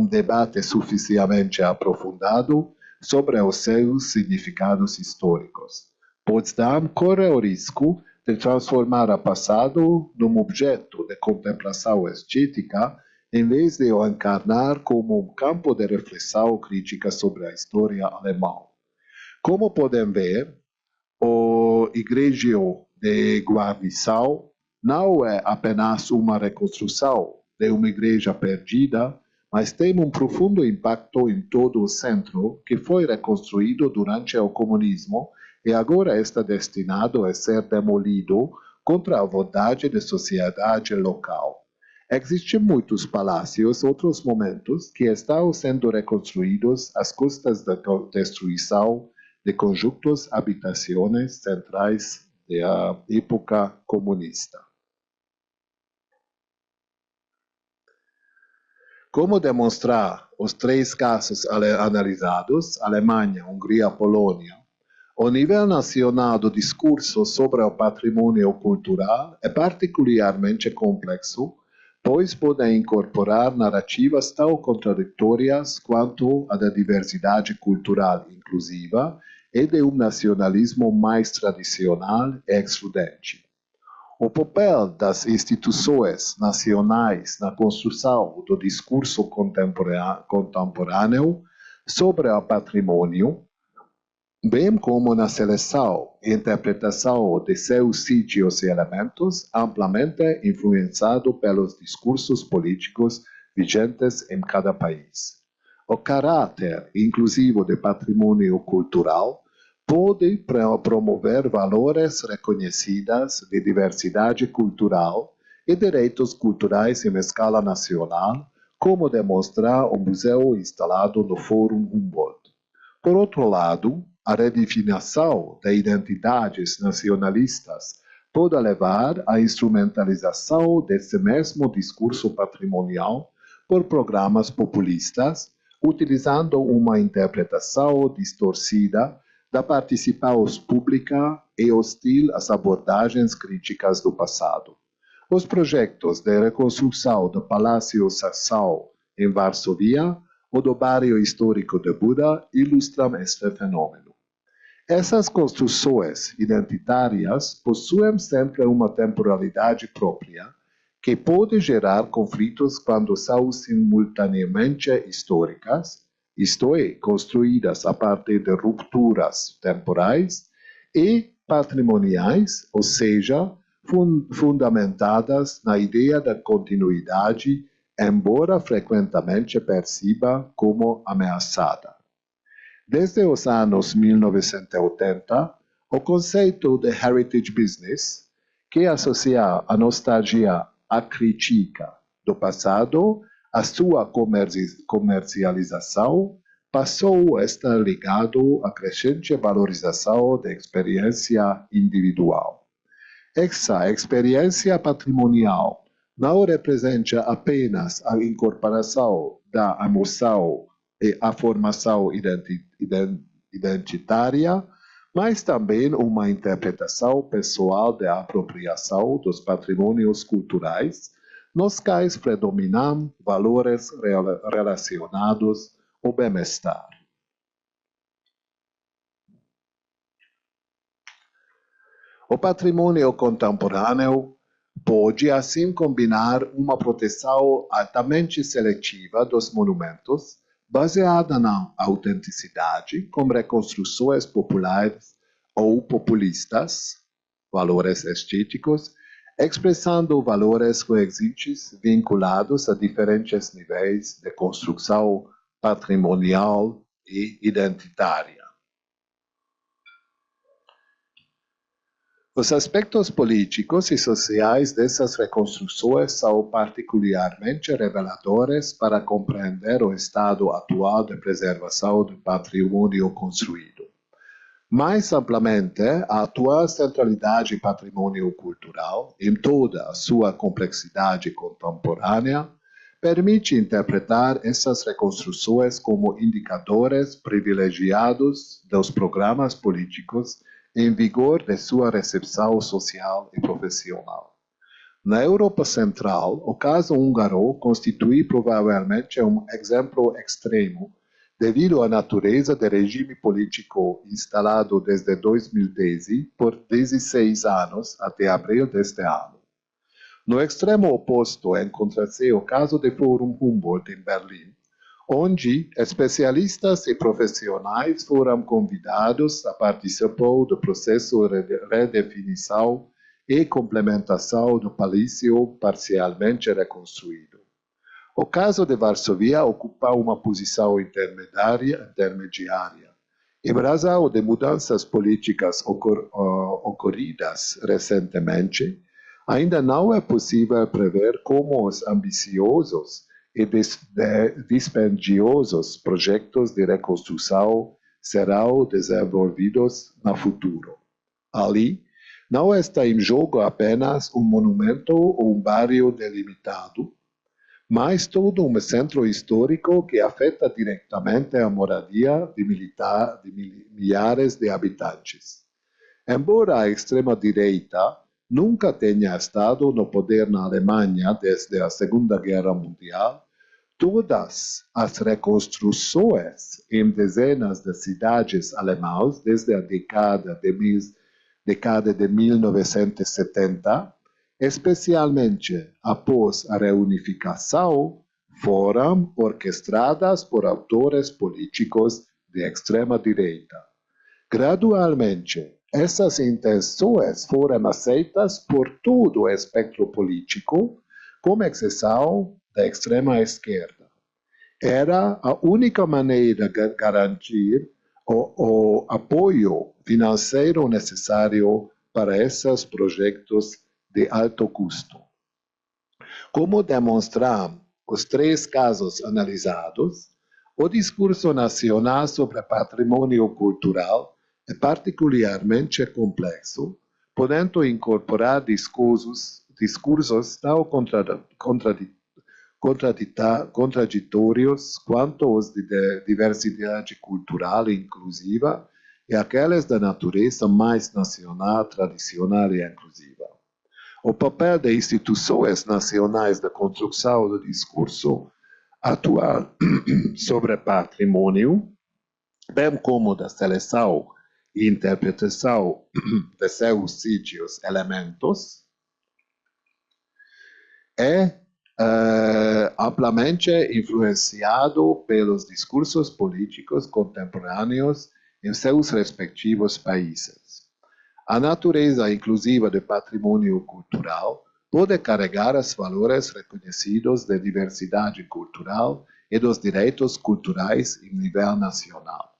debate suficientemente aprofundado sobre os seus significados históricos, Potsdam corre o risco de transformar o passado num objeto de contemplação estética em vez de o encarnar como campo de reflexão crítica sobre a história alemã. Como podem ver, o Igreja de Guarnição não é apenas uma reconstrução de uma igreja perdida, mas tem profundo impacto em todo o centro que foi reconstruído durante o comunismo e agora está destinado a ser demolido contra a vontade da sociedade local. Existem muitos palácios, outros momentos, que estão sendo reconstruídos às custas da destruição de conjuntos habitacionais centrais da época comunista. Como demonstrar os três casos analisados, Alemanha, Hungria, Polônia, o nível nacional do discurso sobre o patrimônio cultural é particularmente complexo, pois pode incorporar narrativas tão contraditórias quanto a da diversidade cultural inclusiva e de nacionalismo mais tradicional e excludente. O papel das instituições nacionais na construção do discurso contemporâneo sobre o patrimônio, bem como na seleção e interpretação de seus sítios e elementos, amplamente influenciado pelos discursos políticos vigentes em cada país. O caráter inclusivo do patrimônio cultural pode promover valores reconhecidos de diversidade cultural e direitos culturais em escala nacional, como demonstra o museu instalado no Fórum Humboldt. Por outro lado, a redefinição de identidades nacionalistas pode levar à instrumentalização desse mesmo discurso patrimonial por programas populistas, utilizando uma interpretação distorcida da participação pública e hostil às abordagens críticas do passado. Os projetos de reconstrução do Palácio Sassão em Varsóvia ou do bairro histórico de Buda ilustram este fenômeno. Essas construções identitárias possuem sempre uma temporalidade própria, que pode gerar conflitos quando são simultaneamente históricas, isto é, construídas a partir de rupturas temporais, e patrimoniais, ou seja, fundamentadas na ideia da continuidade, embora frequentemente perceba como ameaçada. Desde os anos 1980, o conceito de heritage business, que associa a nostalgia à crítica do passado, a sua comercialização, passou a estar ligado à crescente valorização da experiência individual. Essa experiência patrimonial não representa apenas a incorporação da emoção e a formação identitária, mas também uma interpretação pessoal da apropriação dos patrimônios culturais, nos quais predominam valores relacionados ao bem-estar. O patrimônio contemporâneo pode, assim, combinar uma proteção altamente seletiva dos monumentos, baseada na autenticidade, com reconstruções populares ou populistas, valores estéticos, expressando valores coexistentes vinculados a diferentes níveis de construção patrimonial e identitária. Os aspectos políticos e sociais dessas reconstruções são particularmente reveladores para compreender o estado atual de preservação do patrimônio construído. Mais amplamente, a atual centralidade patrimônio cultural, em toda a sua complexidade contemporânea, permite interpretar essas reconstruções como indicadores privilegiados dos programas políticos em vigor de sua recepção social e profissional. Na Europa Central, o caso húngaro constitui provavelmente um exemplo extremo devido à natureza do regime político instalado desde 2010 por 16 anos até abril deste ano. No extremo oposto encontra-se o caso do Fórum Humboldt em Berlim, onde especialistas e profissionais foram convidados a participar do processo de redefinição e complementação do palácio parcialmente reconstruído. O caso de Varsóvia ocupa uma posição intermediária em razão de mudanças políticas ocorridas recentemente. Ainda não é possível prever como os ambiciosos e dispendiosos projetos de reconstrução serão desenvolvidos no futuro. Ali, não está em jogo apenas um monumento ou um bairro delimitado, mas todo um centro histórico que afeta diretamente a moradia de milhares de habitantes. Embora a extrema-direita nunca tenha estado no poder na Alemanha desde a Segunda Guerra Mundial, todas as reconstruções em dezenas de cidades alemãs desde a década de 1970, especialmente após a reunificação, foram orquestradas por autores políticos de extrema-direita. Gradualmente, essas intenções foram aceitas por todo o espectro político, com exceção da extrema-esquerda. Era a única maneira de garantir o apoio financeiro necessário para esses projetos de alto custo. Como demonstram os três casos analisados, o discurso nacional sobre patrimônio cultural é particularmente complexo, podendo incorporar discursos tão contraditórios quanto os de diversidade cultural inclusiva e aqueles da natureza mais nacional, tradicional e inclusiva. O papel de instituições nacionais de construção do discurso atual sobre patrimônio, bem como da seleção e interpretação de seus sítios elementos, é amplamente influenciado pelos discursos políticos contemporâneos em seus respectivos países. A natureza inclusiva do patrimônio cultural pode carregar os valores reconhecidos de diversidade cultural e dos direitos culturais em nível nacional,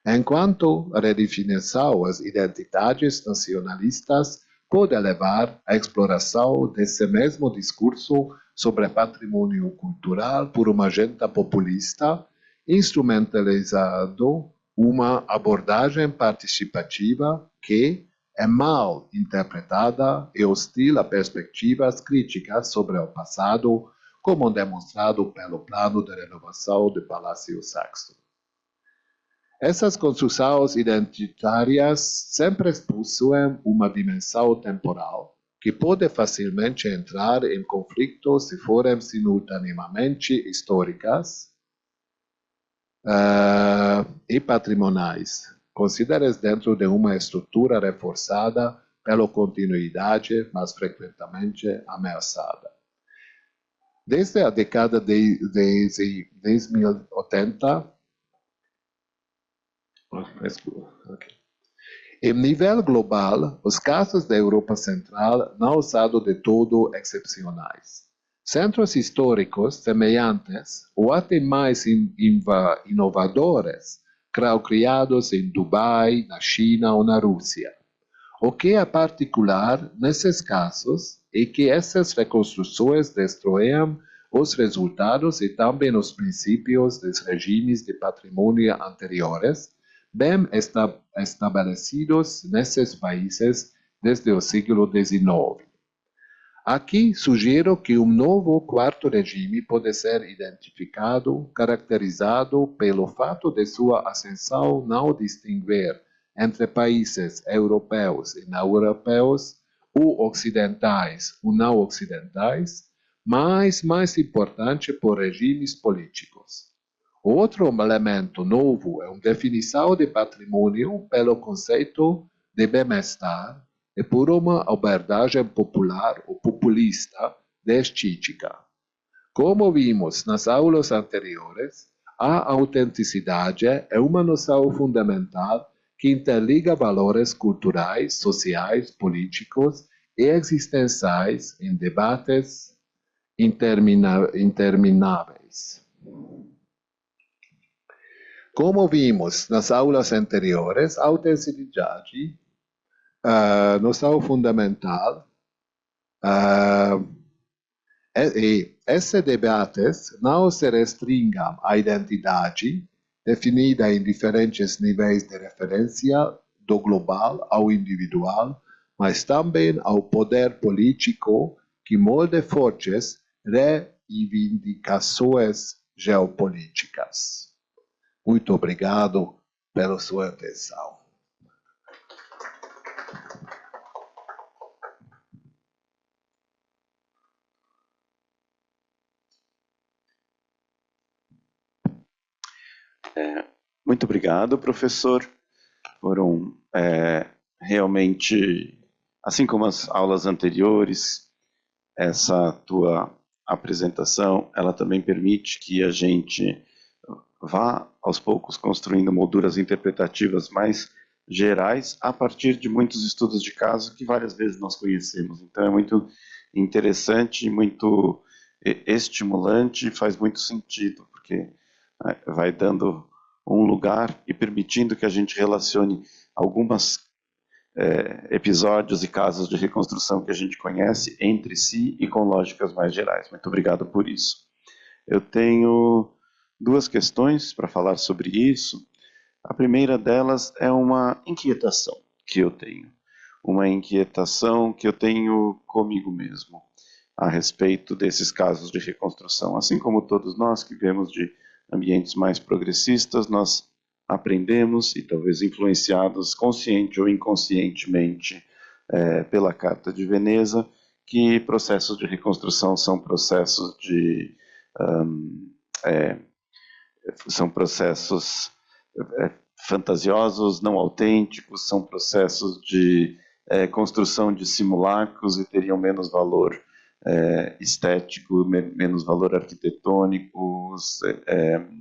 enquanto a redefinição das identidades nacionalistas pode levar à exploração desse mesmo discurso sobre patrimônio cultural por uma agenda populista, instrumentalizando uma abordagem participativa que é mal interpretada e hostil a perspectivas críticas sobre o passado, como demonstrado pelo plano de renovação do Palácio Saxo. Essas construções identitárias sempre possuem uma dimensão temporal, que pode facilmente entrar em conflito se forem simultaneamente históricas e patrimoniais, consideradas dentro de uma estrutura reforçada pela continuidade, mas frequentemente ameaçada. Desde a década de 1980, em nível global, os casos da Europa Central não são de todo excepcionais. Centros históricos semelhantes ou até mais inovadores criados em Dubai, na China ou na Rússia. O que é particular nesses casos é que essas reconstruções destroem os resultados e também os princípios dos regimes de patrimônio anteriores, bem estabelecidos nesses países desde o século XIX. Aqui sugiro que um novo quarto regime pode ser identificado, caracterizado pelo fato de sua ascensão não distinguir entre países europeus e não europeus, ou ocidentais ou não ocidentais, mas mais importante por regimes políticos. Outro elemento novo é uma definição de patrimônio pelo conceito de bem-estar e por uma abordagem popular ou populista de estética. Como vimos nas aulas anteriores, a autenticidade é uma noção fundamental que interliga valores culturais, sociais, políticos e existenciais em debates intermináveis. Como vimos nas aulas anteriores, a autenticidade noção fundamental e esses debates não se restringam à identidade definida em diferentes níveis de referência, do global ao individual, mas também ao poder político que molde fortes reivindicações geopolíticas. Muito obrigado pela sua atenção. Muito obrigado, professor. Foram realmente, assim como as aulas anteriores, essa tua apresentação, ela também permite que a gente vá, aos poucos, construindo molduras interpretativas mais gerais a partir de muitos estudos de caso que várias vezes nós conhecemos. Então, é muito interessante, muito estimulante, faz muito sentido, porque vai dando um lugar e permitindo que a gente relacione algumas episódios e casos de reconstrução que a gente conhece entre si e com lógicas mais gerais. Muito obrigado por isso. Eu tenho duas questões para falar sobre isso. A primeira delas é uma inquietação que eu tenho. Uma inquietação que eu tenho comigo mesmo a respeito desses casos de reconstrução. Assim como todos nós que vemos de ambientes mais progressistas, nós aprendemos, e talvez influenciados consciente ou inconscientemente pela Carta de Veneza, que processos de reconstrução são processos são processos fantasiosos, não autênticos, são processos de construção de simulacros e teriam menos valor estético, menos valor arquitetônico.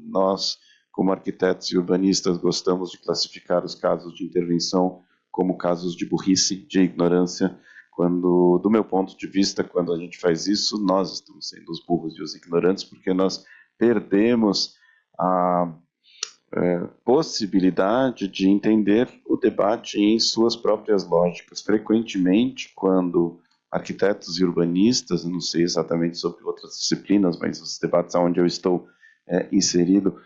Nós, como arquitetos e urbanistas, gostamos de classificar os casos de intervenção como casos de burrice, de ignorância, quando, do meu ponto de vista, quando a gente faz isso, nós estamos sendo os burros e os ignorantes, porque nós perdemos a possibilidade de entender o debate em suas próprias lógicas. Frequentemente, quando arquitetos e urbanistas, não sei exatamente sobre outras disciplinas, mas os debates onde eu estou inserido,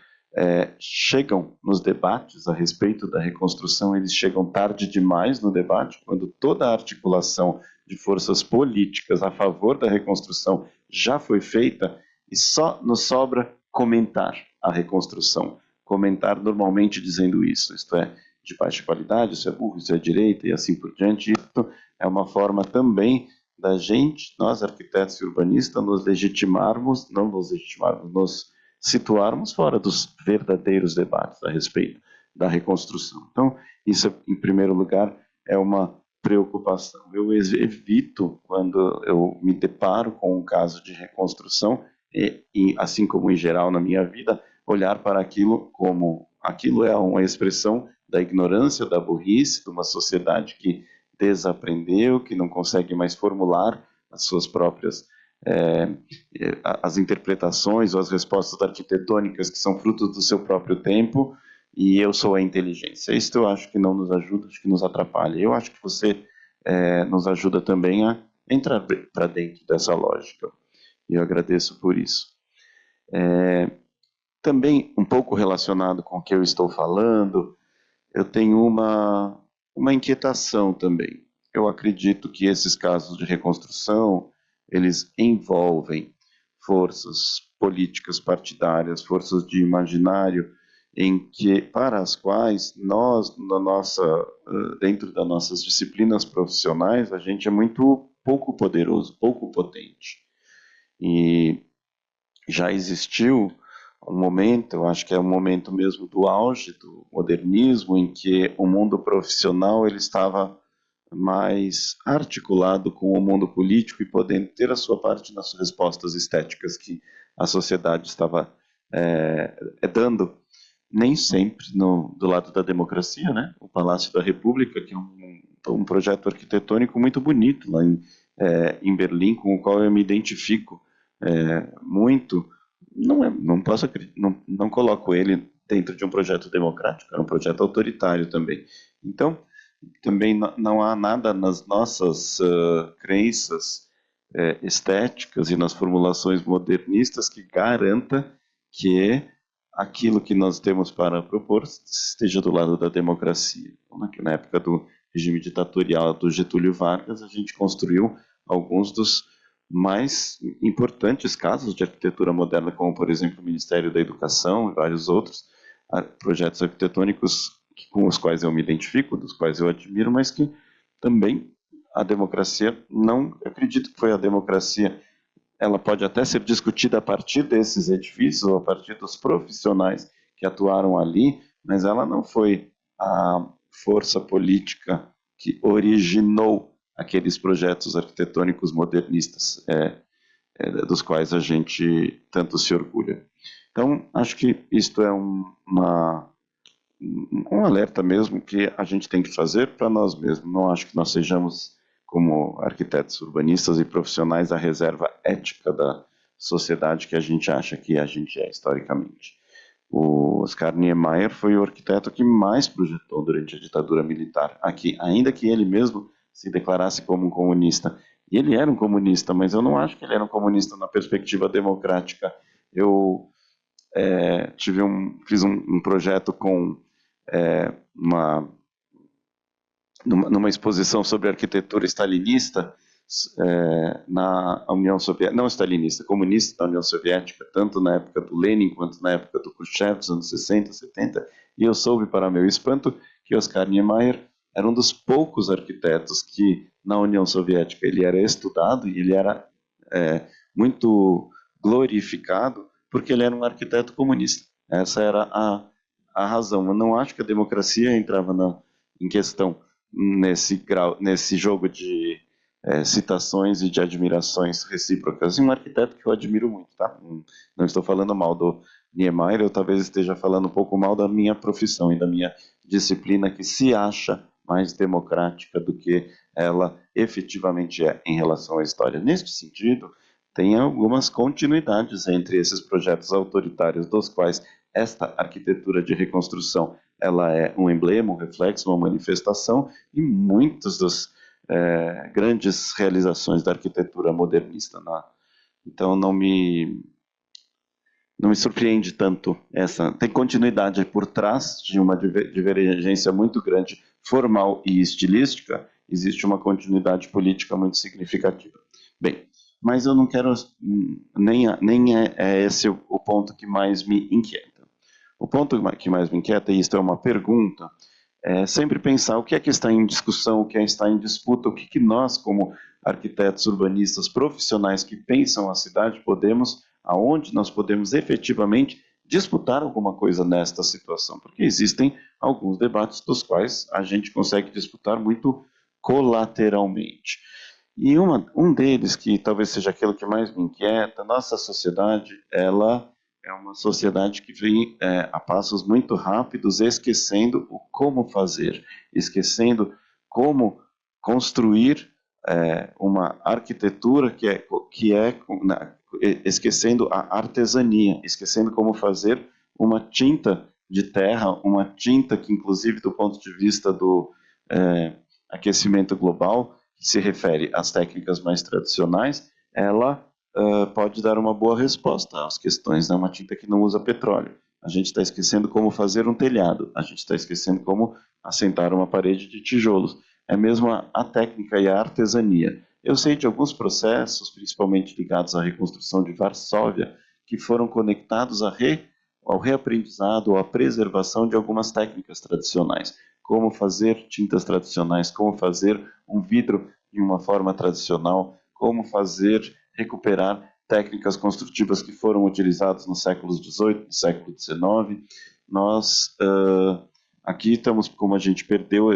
chegam nos debates a respeito da reconstrução, eles chegam tarde demais no debate, quando toda a articulação de forças políticas a favor da reconstrução já foi feita e só nos sobra comentar a reconstrução. Comentar normalmente dizendo isso, isto é, de baixa qualidade, isso é burro, isso é direita e assim por diante. Isso é uma forma também da gente, nós arquitetos e urbanistas, nos legitimarmos, não nos legitimarmos, nos situarmos fora dos verdadeiros debates a respeito da reconstrução. Então, isso, em primeiro lugar, é uma preocupação. Eu evito, quando eu me deparo com um caso de reconstrução, e assim como em geral na minha vida, olhar para aquilo como aquilo é uma expressão da ignorância, da burrice, de uma sociedade que desaprendeu, que não consegue mais formular as suas próprias as interpretações ou as respostas arquitetônicas que são frutos do seu próprio tempo, e eu sou a inteligência. Isso eu acho que não nos ajuda, acho que nos atrapalha. Eu acho que você nos ajuda também a entrar para dentro dessa lógica, e eu agradeço por isso. Também, um pouco relacionado com o que eu estou falando, eu tenho uma inquietação também. Eu acredito que esses casos de reconstrução, eles envolvem forças políticas partidárias, forças de imaginário, para as quais nós, dentro das nossas disciplinas profissionais, a gente é muito pouco poderoso, pouco potente. E já existiu um momento, eu acho que é um momento mesmo do auge do modernismo, em que o mundo profissional ele estava mais articulado com o mundo político e podendo ter a sua parte nas respostas estéticas que a sociedade estava dando, nem sempre do lado da democracia, né? O Palácio da República, que é um projeto arquitetônico muito bonito lá em Berlim, com o qual eu me identifico muito. Não coloco ele dentro de um projeto democrático, era um projeto autoritário também. Então, também não há nada nas nossas crenças estéticas e nas formulações modernistas que garanta que aquilo que nós temos para propor esteja do lado da democracia. Na época do regime ditatorial do Getúlio Vargas, a gente construiu alguns dos mais importantes casos de arquitetura moderna, como, por exemplo, o Ministério da Educação e vários outros projetos arquitetônicos com os quais eu me identifico, dos quais eu admiro, mas que também a democracia, não acredito que foi a democracia, ela pode até ser discutida a partir desses edifícios, ou a partir dos profissionais que atuaram ali, mas ela não foi a força política que originou aqueles projetos arquitetônicos modernistas, dos quais a gente tanto se orgulha. Então, acho que isto é um alerta mesmo que a gente tem que fazer para nós mesmos. Não acho que nós sejamos, como arquitetos urbanistas e profissionais, a reserva ética da sociedade que a gente acha que a gente é historicamente. O Oscar Niemeyer foi o arquiteto que mais projetou durante a ditadura militar aqui, ainda que ele mesmo se declarasse como um comunista. E ele era um comunista, mas eu não acho que ele era um comunista na perspectiva democrática. Eu fiz um projeto com numa exposição sobre arquitetura stalinista na União Soviética, não stalinista, comunista da União Soviética, tanto na época do Lenin quanto na época do Khrushchev, dos anos 60, 70, e eu soube, para meu espanto, que Oscar Niemeyer era um dos poucos arquitetos que na União Soviética ele era estudado e ele era muito glorificado porque ele era um arquiteto comunista. Essa era a razão. Eu não acho que a democracia entrava em questão nesse jogo de citações e de admirações recíprocas. E um arquiteto que eu admiro muito, tá? Não estou falando mal do Niemeyer, eu talvez esteja falando um pouco mal da minha profissão e da minha disciplina, que se acha mais democrática do que ela efetivamente é em relação à história. Neste sentido, tem algumas continuidades entre esses projetos autoritários, dos quais esta arquitetura de reconstrução ela é um emblema, um reflexo, uma manifestação, e muitas das grandes realizações da arquitetura modernista. Então não me surpreende tanto tem continuidade por trás de uma divergência muito grande, formal e estilística, existe uma continuidade política muito significativa. Bem, mas eu não quero, nem é esse o ponto que mais me inquieta. O ponto que mais me inquieta, e isto é uma pergunta, é sempre pensar o que é que está em discussão, o que está em disputa, o que nós, como arquitetos urbanistas profissionais que pensam a cidade, aonde nós podemos efetivamente disputar alguma coisa nesta situação, porque existem alguns debates dos quais a gente consegue disputar muito colateralmente. E um deles, que talvez seja aquilo que mais me inquieta, nossa sociedade, ela é uma sociedade que vem a passos muito rápidos, esquecendo o como fazer, esquecendo como construir uma arquitetura esquecendo a artesania, esquecendo como fazer uma tinta de terra, uma tinta que, inclusive, do ponto de vista do aquecimento global, que se refere às técnicas mais tradicionais, ela pode dar uma boa resposta às questões. É uma tinta que não usa petróleo. A gente está esquecendo como fazer um telhado. A gente está esquecendo como assentar uma parede de tijolos. É mesmo a técnica e a artesania. Eu sei de alguns processos, principalmente ligados à reconstrução de Varsóvia, que foram conectados ao reaprendizado ou à preservação de algumas técnicas tradicionais, como fazer tintas tradicionais, como fazer um vidro de uma forma tradicional, como recuperar técnicas construtivas que foram utilizadas nos séculos XVIII, no século XIX. Nós aqui estamos, como a gente perdeu,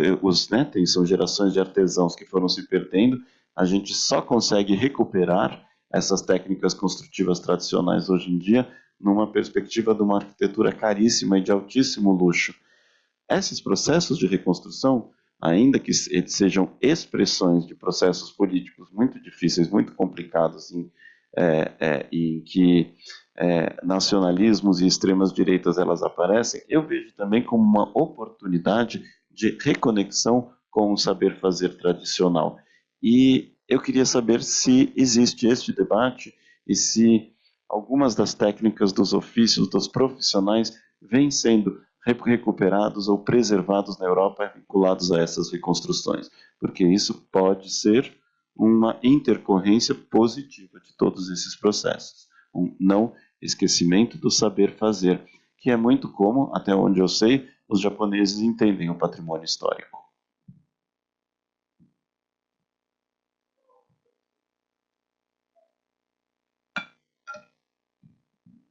são gerações de artesãos que foram se perdendo, a gente só consegue recuperar essas técnicas construtivas tradicionais hoje em dia numa perspectiva de uma arquitetura caríssima e de altíssimo luxo. Esses processos de reconstrução, ainda que sejam expressões de processos políticos muito difíceis, muito complicados, em que nacionalismos e extremas direitas elas aparecem, eu vejo também como uma oportunidade de reconexão com o saber fazer tradicional. E eu queria saber se existe este debate e se algumas das técnicas dos ofícios dos profissionais vêm sendo recuperados ou preservados na Europa vinculados a essas reconstruções, porque isso pode ser uma intercorrência positiva de todos esses processos, um não esquecimento do saber fazer, que é muito como, até onde eu sei, os japoneses entendem o patrimônio histórico.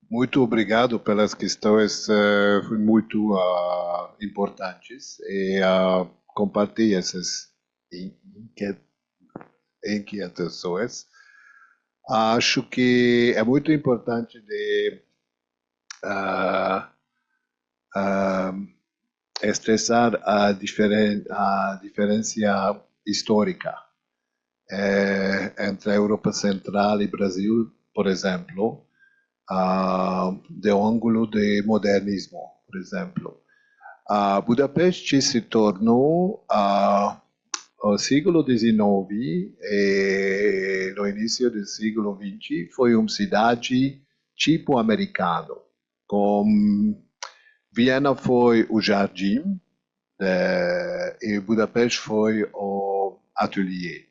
Muito obrigado pelas questões muito importantes e compartilho essas inquietações. Acho que é muito importante de estressar a diferença histórica entre a Europa Central e Brasil, por exemplo, do ângulo de modernismo, por exemplo. Budapeste se tornou, no século XIX e no início do século XX, foi uma cidade tipo americano. Viena foi o jardim e Budapeste foi o ateliê.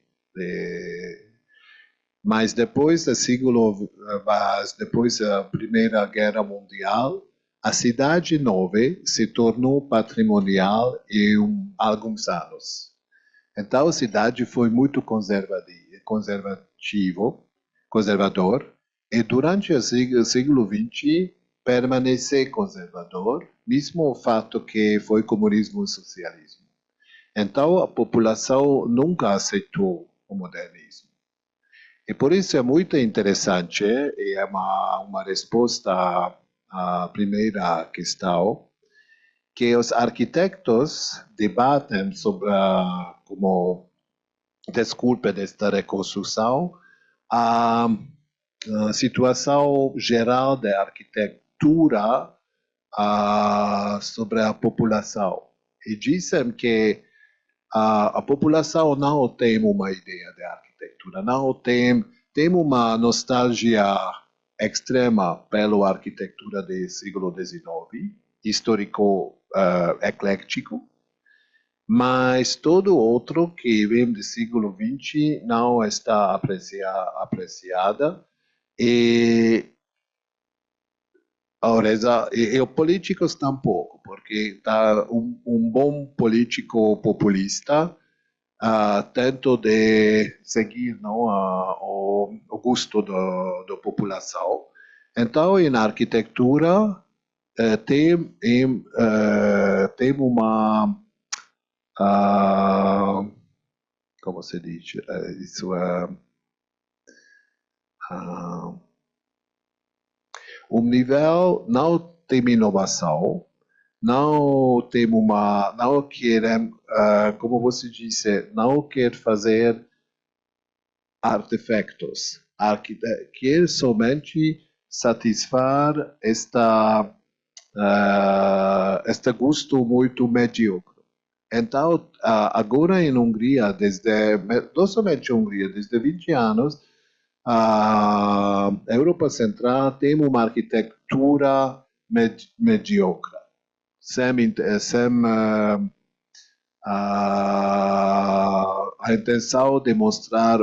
Mas depois depois da Primeira Guerra Mundial, a cidade nova se tornou patrimonial em alguns anos. Então a cidade foi muito conservador, e durante o século XX permaneceu conservador, mesmo o fato que foi comunismo e socialismo. Então a população nunca aceitou o modernismo. E por isso é muito interessante, e é uma resposta à primeira questão, que os arquitetos debatem sobre, como desculpa desta reconstrução, a situação geral da arquitetura sobre a população. E dizem que a população não tem uma ideia de arquitetura, não tem uma nostalgia extrema pela arquitetura do século XIX, histórico eclético, mas todo outro que vem do século XX não está apreciada e os políticos tampouco, porque tá um bom político populista tenta de seguir não, o gosto da população. Então, na arquitetura, tem uma, como se diz, isso nível não tem inovação, não querem, como você disse, não quer fazer artefatos, quer somente satisfazer este gosto muito medíocre. Então, agora em Hungria, não somente em Hungria, desde 20 anos, a Europa Central tem uma arquitetura medíocre, sem a intenção de mostrar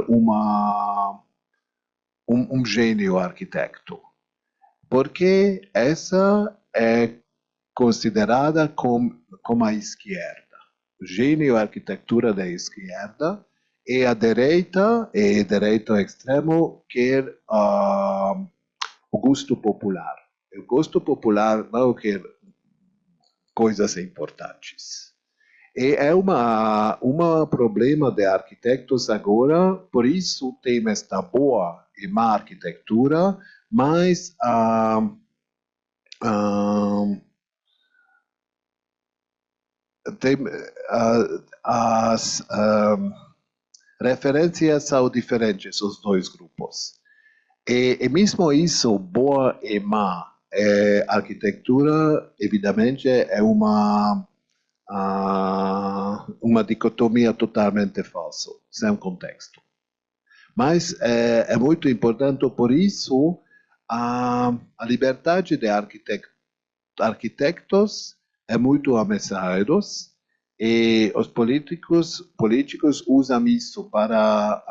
um gênio arquiteto, porque essa é considerada como a esquerda. Gênio arquitetura da esquerda, e a direita extremo quer o gosto popular. O gosto popular não quer coisas importantes. E é um problema de arquitetos agora, por isso tem esta boa e má arquitetura, mas tem, as referências são diferentes, os dois grupos. E mesmo isso, boa e má, arquitetura, evidentemente, é uma dicotomia totalmente falsa, sem contexto. Mas é muito importante, por isso, a liberdade de arquitetos é muito ameaçados, e os políticos usam isso para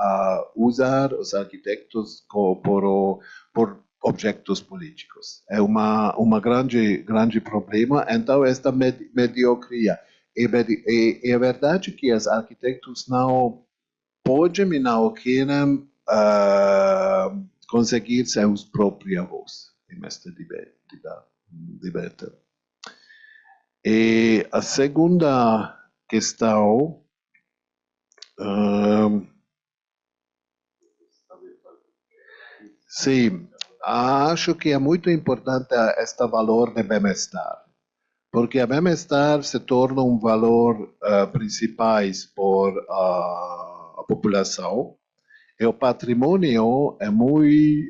usar os arquitetos por objetos políticos. É uma grande problema. Então, esta mediocria. É verdade que os arquitetos não podem e não querem conseguir seus próprios voz neste debate. E a segunda questão, sim, acho que é muito importante este valor de bem-estar, porque o bem-estar se torna um valor principal por a população, e o patrimônio é muito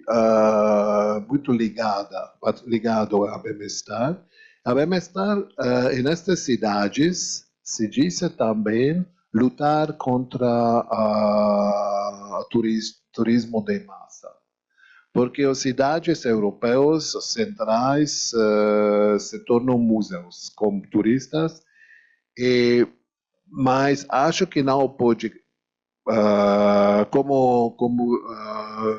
ligado ao bem-estar. O bem-estar nestas cidades se diz também lutar contra o turismo de massa, porque as cidades europeias centrais se tornam museus com turistas, mas acho que não pode. Como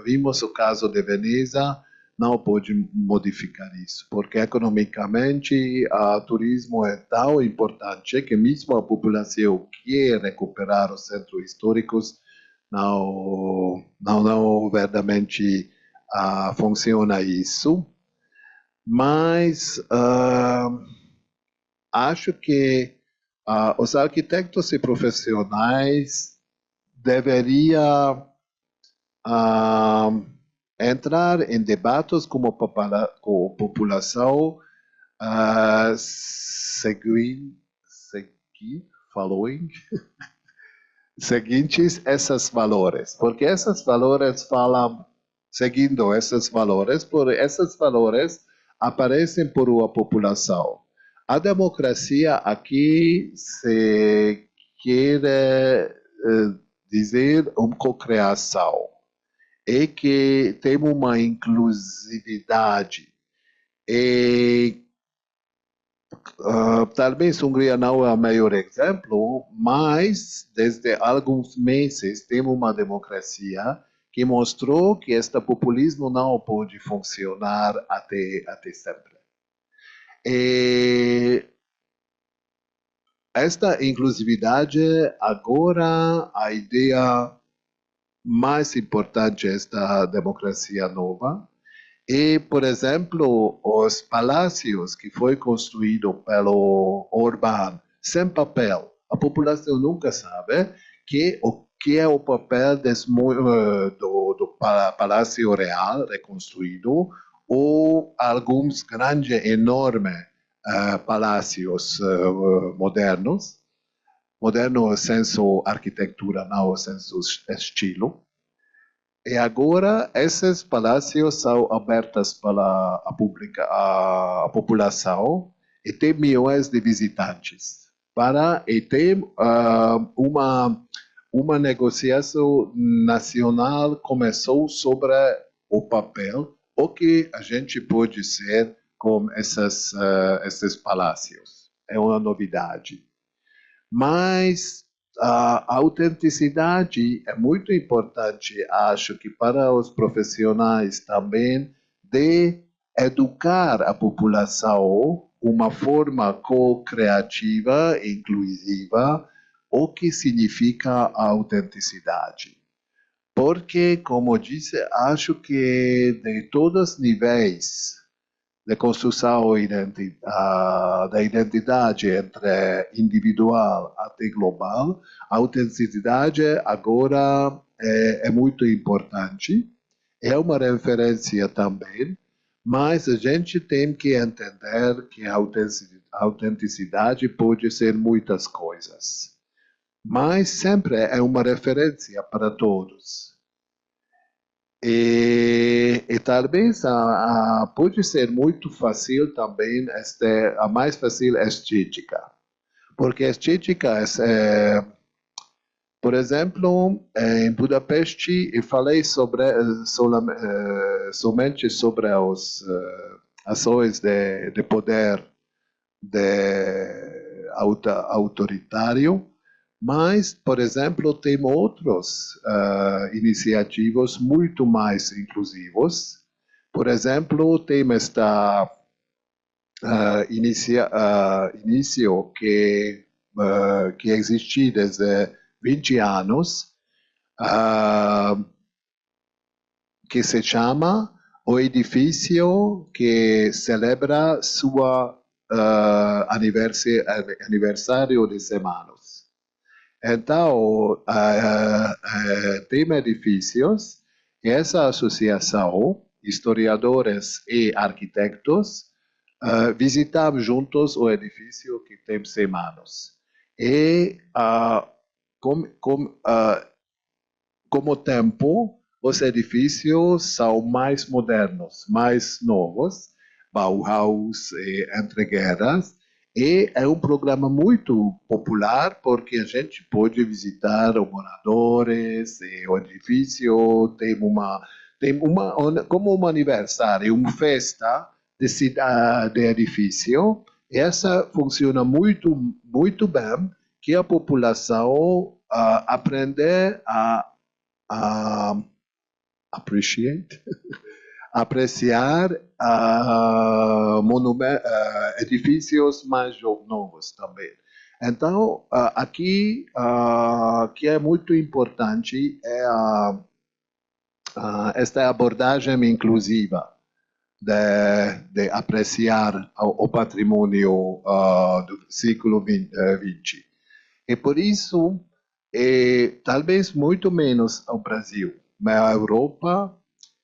vimos o caso de Veneza, não pode modificar isso, porque economicamente o turismo é tão importante que mesmo a população quer recuperar os centros históricos, não verdadeiramente funciona isso. Mas acho que os arquitetos e profissionais deveria entrar em debates com a população, seguintes esses valores, porque esses valores falam, seguindo esses valores, por esses valores aparecem por a população. A democracia aqui se quer dizer uma cocriação, é que tem uma inclusividade. E talvez a Hungria não é o melhor exemplo, mas desde alguns meses temos uma democracia que mostrou que este populismo não pode funcionar até sempre. E esta inclusividade, agora a ideia mais importante esta democracia nova. E, por exemplo, os palácios que foi construído pelo Orbán sem papel. A população nunca sabe o que é o papel do Palácio Real reconstruído, ou alguns grandes, enormes palácios modernos. Moderno senso arquitetura, não senso estilo. E agora esses palácios são abertos para a população, e tem milhões de visitantes. E tem uma negociação nacional começou sobre o papel, o que a gente pode ser com esses palácios. É uma novidade. Mas a autenticidade é muito importante, acho que para os profissionais também, de educar a população uma forma co-criativa, inclusiva, o que significa a autenticidade. Porque, como disse, acho que de todos os níveis de construção da identidade entre individual até global, a autenticidade agora é muito importante, é uma referência também, mas a gente tem que entender que a autenticidade pode ser muitas coisas, mas sempre é uma referência para todos. E talvez pode ser muito fácil também, a mais fácil é estética. Porque a estética por exemplo, em Budapeste, eu falei somente sobre as ações de poder autoritário, mas, por exemplo, tem outros iniciativas muito mais inclusivos. Por exemplo, tem esta início que existe desde 20 anos, que se chama o edifício que celebra sua aniversário de semanas. Então, tem edifícios e essa associação, historiadores e arquitetos, visitam juntos o edifício que tem semanas. E, com o tempo, os edifícios são mais modernos, mais novos, Bauhaus, entre guerras, e é um programa muito popular porque a gente pode visitar os moradores, o edifício tem como um aniversário, uma festa de edifício. Essa funciona muito bem, que a população aprende a apreciar edifícios mais novos também. Então, aqui, que é muito importante é esta abordagem inclusiva de apreciar o patrimônio do século XX. E por isso, talvez muito menos ao Brasil, mas a Europa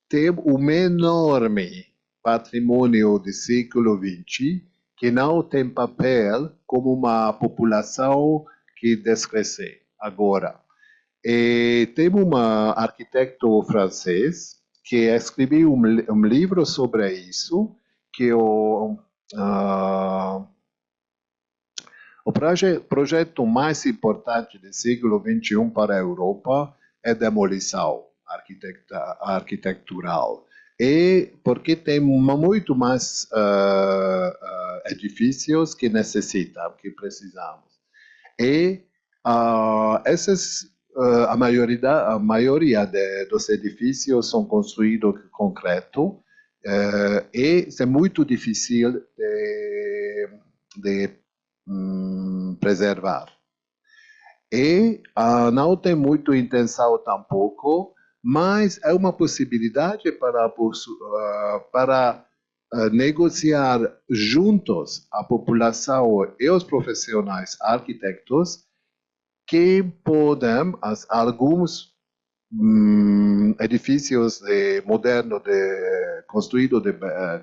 tem um enorme patrimônio do século XX que não tem papel como uma população que descresce agora. E tem um arquiteto francês que escreveu um livro sobre isso, que o projeto mais importante do século XXI para a Europa é demolição arquitetural. E porque tem muito mais edifícios que necessitam, que precisamos. E a maioria dos edifícios são construídos com concreto e é muito difícil de preservar. E não tem muito intenção tampouco, mas é uma possibilidade para negociar juntos a população e os profissionais arquitetos que podem, alguns edifícios modernos construídos de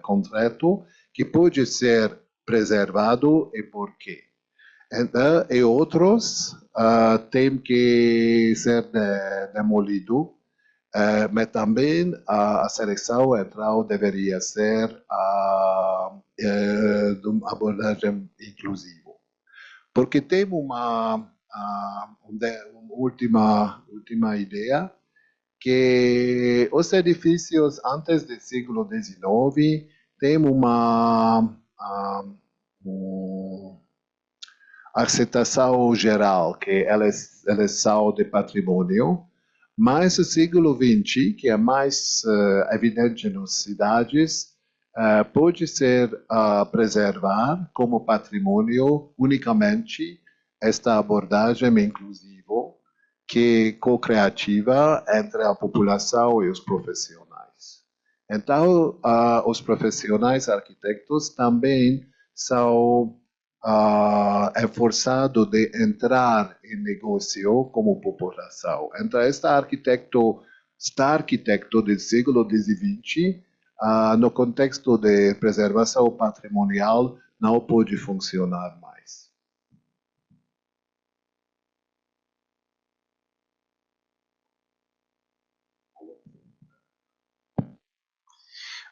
concreto, que pode ser preservado e por quê. E outros têm que ser demolidos, mas também a seleção entral deveria ser de uma abordagem inclusiva. Porque tem uma última ideia, que os edifícios antes do século XIX têm aceitação geral, que eleição de patrimônio, mas o século XX, que é mais evidente nas cidades, pode ser preservar como patrimônio unicamente esta abordagem inclusiva, que é co-criativa entre a população e os profissionais. Então, os profissionais arquitetos também são forçados de entrar em negócio como população. Então, este arquiteto do século XX, no contexto de preservação patrimonial, não pode funcionar mais.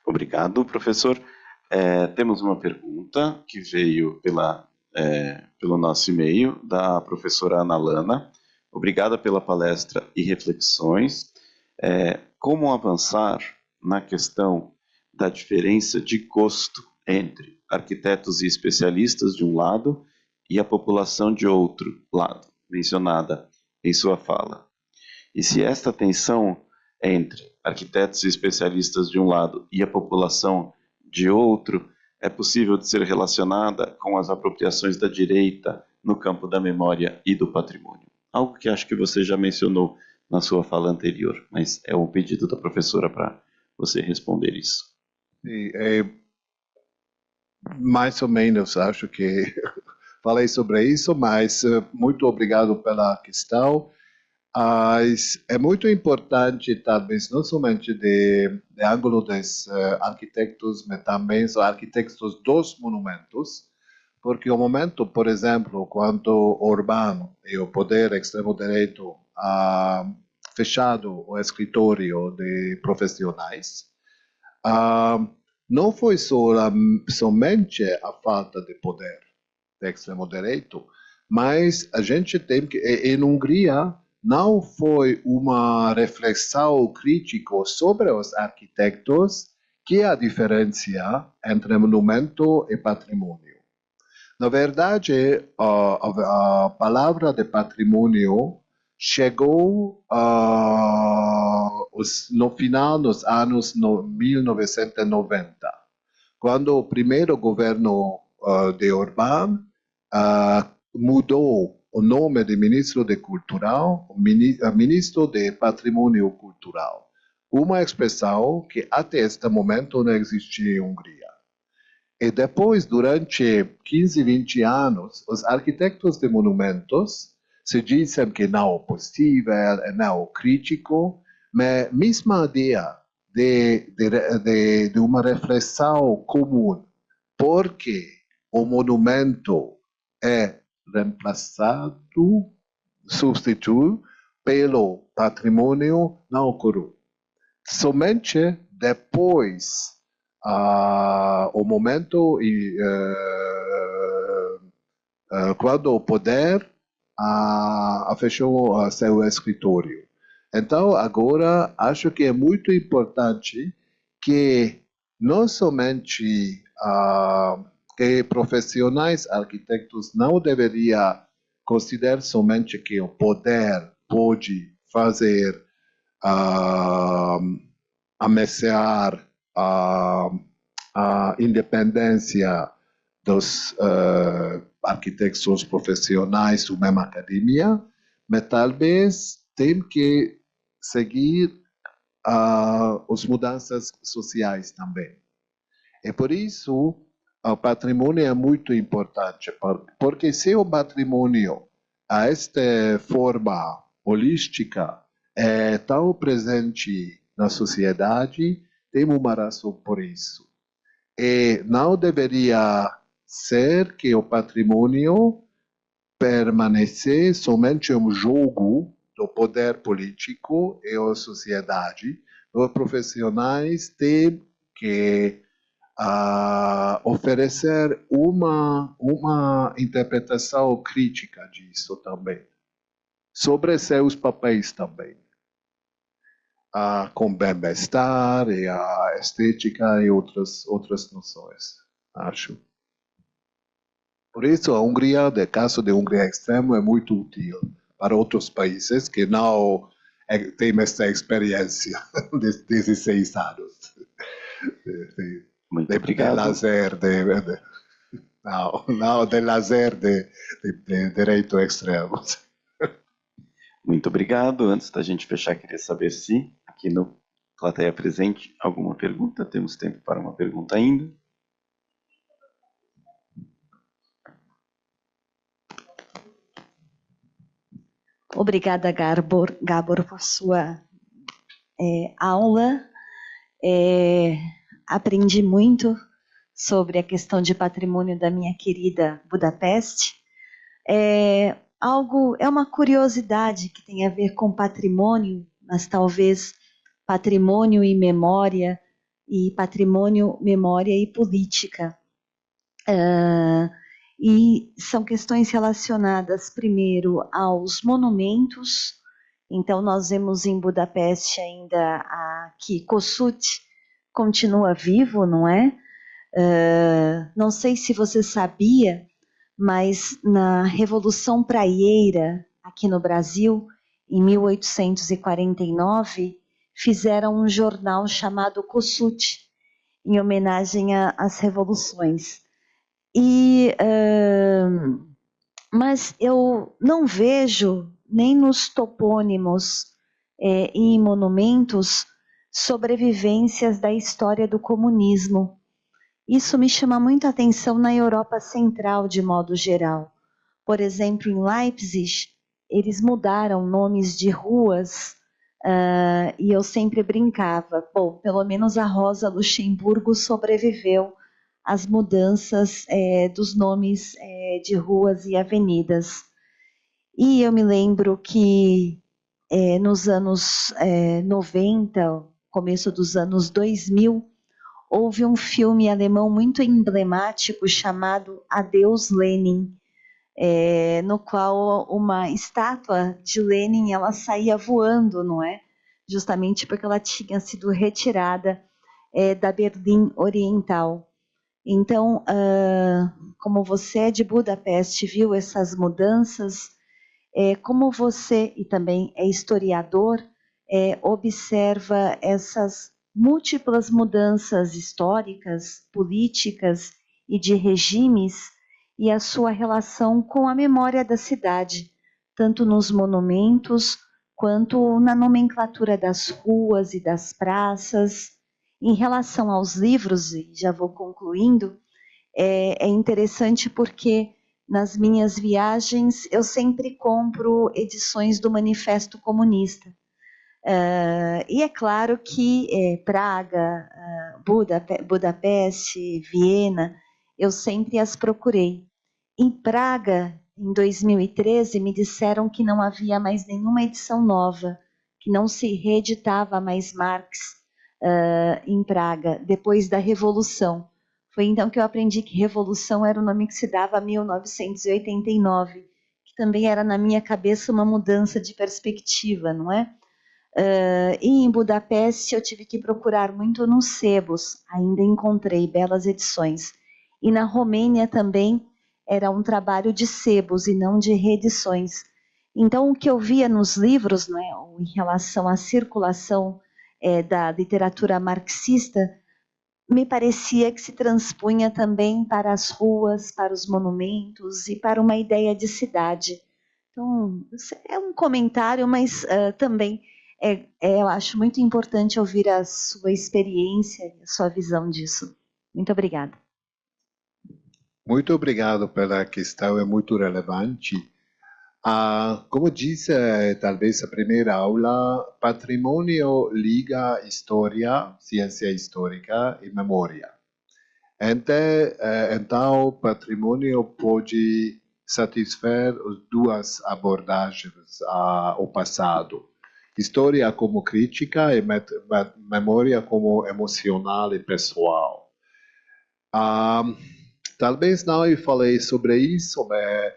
Obrigado, professor. Temos uma pergunta que veio pelo nosso e-mail da professora Ana Lana. Obrigada pela palestra e reflexões. Como avançar na questão da diferença de gosto entre arquitetos e especialistas de um lado e a população de outro lado, mencionada em sua fala? E se esta tensão entre arquitetos e especialistas de um lado e a população de outro é possível de ser relacionada com as apropriações da direita no campo da memória e do patrimônio? Algo que acho que você já mencionou na sua fala anterior, mas é um pedido da professora para você responder isso. Mais ou menos, acho que falei sobre isso, mas muito obrigado pela questão. É muito importante, talvez, não somente de ângulo dos arquitetos, mas também os arquitetos dos monumentos, porque o momento, por exemplo, quando o Urbano e o poder extremo-direito fechado o escritório de profissionais, não foi somente a falta de poder do extremo-direito, mas a gente tem que, em Hungria, não foi uma reflexão crítica sobre os arquitetos que é a diferença entre monumento e patrimônio. Na verdade, a palavra de patrimônio chegou no final dos anos 1990, quando o primeiro governo de Orbán mudou o nome de ministro de Cultural, ministro de Patrimônio Cultural, uma expressão que até este momento não existia em Hungria. E depois, durante 15, 20 anos, os arquitetos de monumentos se dizem que não é possível, não é crítico, mas a mesma ideia de uma reflexão comum, porque o monumento é reemplaçado, substituído pelo patrimônio, não ocorreu. Somente depois o momento quando o poder fechou seu escritório. Então, agora, acho que é muito importante que não somente que profissionais arquitetos não deveriam considerar somente que o poder pode fazer ameaçar a independência dos arquitetos profissionais da mesma academia, mas talvez tem que seguir as mudanças sociais também. E por isso, o patrimônio é muito importante, porque se o patrimônio, a esta forma holística, é tão presente na sociedade, tem uma razão por isso. E não deveria ser que o patrimônio permanecer somente um jogo do poder político e da sociedade. Os profissionais têm que oferecer uma interpretação crítica disso também, sobre seus papéis também, com bem-estar e a estética e outras noções, acho. Por isso, a Hungria, no caso da Hungria extremo, é muito útil para outros países que não têm essa experiência de 16 anos Muito de obrigado. lazer, não, de lazer de direito extremo. Muito obrigado. Antes da gente fechar, queria saber se aqui no plateia presente alguma pergunta. Temos tempo para uma pergunta ainda. Obrigada, Gabor, por sua aula. Aprendi muito sobre a questão de patrimônio da minha querida Budapeste. É uma curiosidade que tem a ver com patrimônio, mas talvez patrimônio e memória, e patrimônio, memória e política. E são questões relacionadas, primeiro, aos monumentos. Então, nós vemos em Budapeste ainda que Kossuth continua vivo, não é? Não sei se você sabia, mas na Revolução Praieira, aqui no Brasil, em 1849, fizeram um jornal chamado Kossuth, em homenagem às revoluções. Mas eu não vejo nem nos topônimos e em monumentos sobrevivências da história do comunismo. Isso me chama muito a atenção na Europa Central, de modo geral. Por exemplo, em Leipzig, eles mudaram nomes de ruas e eu sempre brincava, bom, pelo menos a Rosa Luxemburgo sobreviveu às mudanças dos nomes de ruas e avenidas. E eu me lembro que nos anos 90, começo dos anos 2000, houve um filme alemão muito emblemático chamado Adeus Lenin, no qual uma estátua de Lenin ela saía voando, não é? Justamente porque ela tinha sido retirada da Berlim Oriental. Então, como você é de Budapeste, viu essas mudanças, como você, e também é historiador, observa essas múltiplas mudanças históricas, políticas e de regimes e a sua relação com a memória da cidade, tanto nos monumentos quanto na nomenclatura das ruas e das praças. Em relação aos livros, e já vou concluindo, é interessante porque nas minhas viagens eu sempre compro edições do Manifesto Comunista. E é claro que Praga, Budapeste, Viena, eu sempre as procurei. Em Praga, em 2013, me disseram que não havia mais nenhuma edição nova, que não se reeditava mais Marx em Praga, depois da Revolução. Foi então que eu aprendi que Revolução era o nome que se dava a 1989, que também era na minha cabeça uma mudança de perspectiva, não é? E em Budapeste eu tive que procurar muito nos sebos, ainda encontrei belas edições. E na Romênia também era um trabalho de sebos e não de reedições. Então o que eu via nos livros, né, em relação à circulação da literatura marxista, me parecia que se transpunha também para as ruas, para os monumentos e para uma ideia de cidade. Então, é um comentário, mas também eu acho muito importante ouvir a sua experiência e a sua visão disso. Muito obrigada. Muito obrigado pela questão, é muito relevante. Como disse, talvez a primeira aula, patrimônio liga história, ciência histórica e memória. Então, patrimônio pode satisfazer as duas abordagens ao passado. História como crítica e memória como emocional e pessoal. Talvez não eu falei sobre isso, mas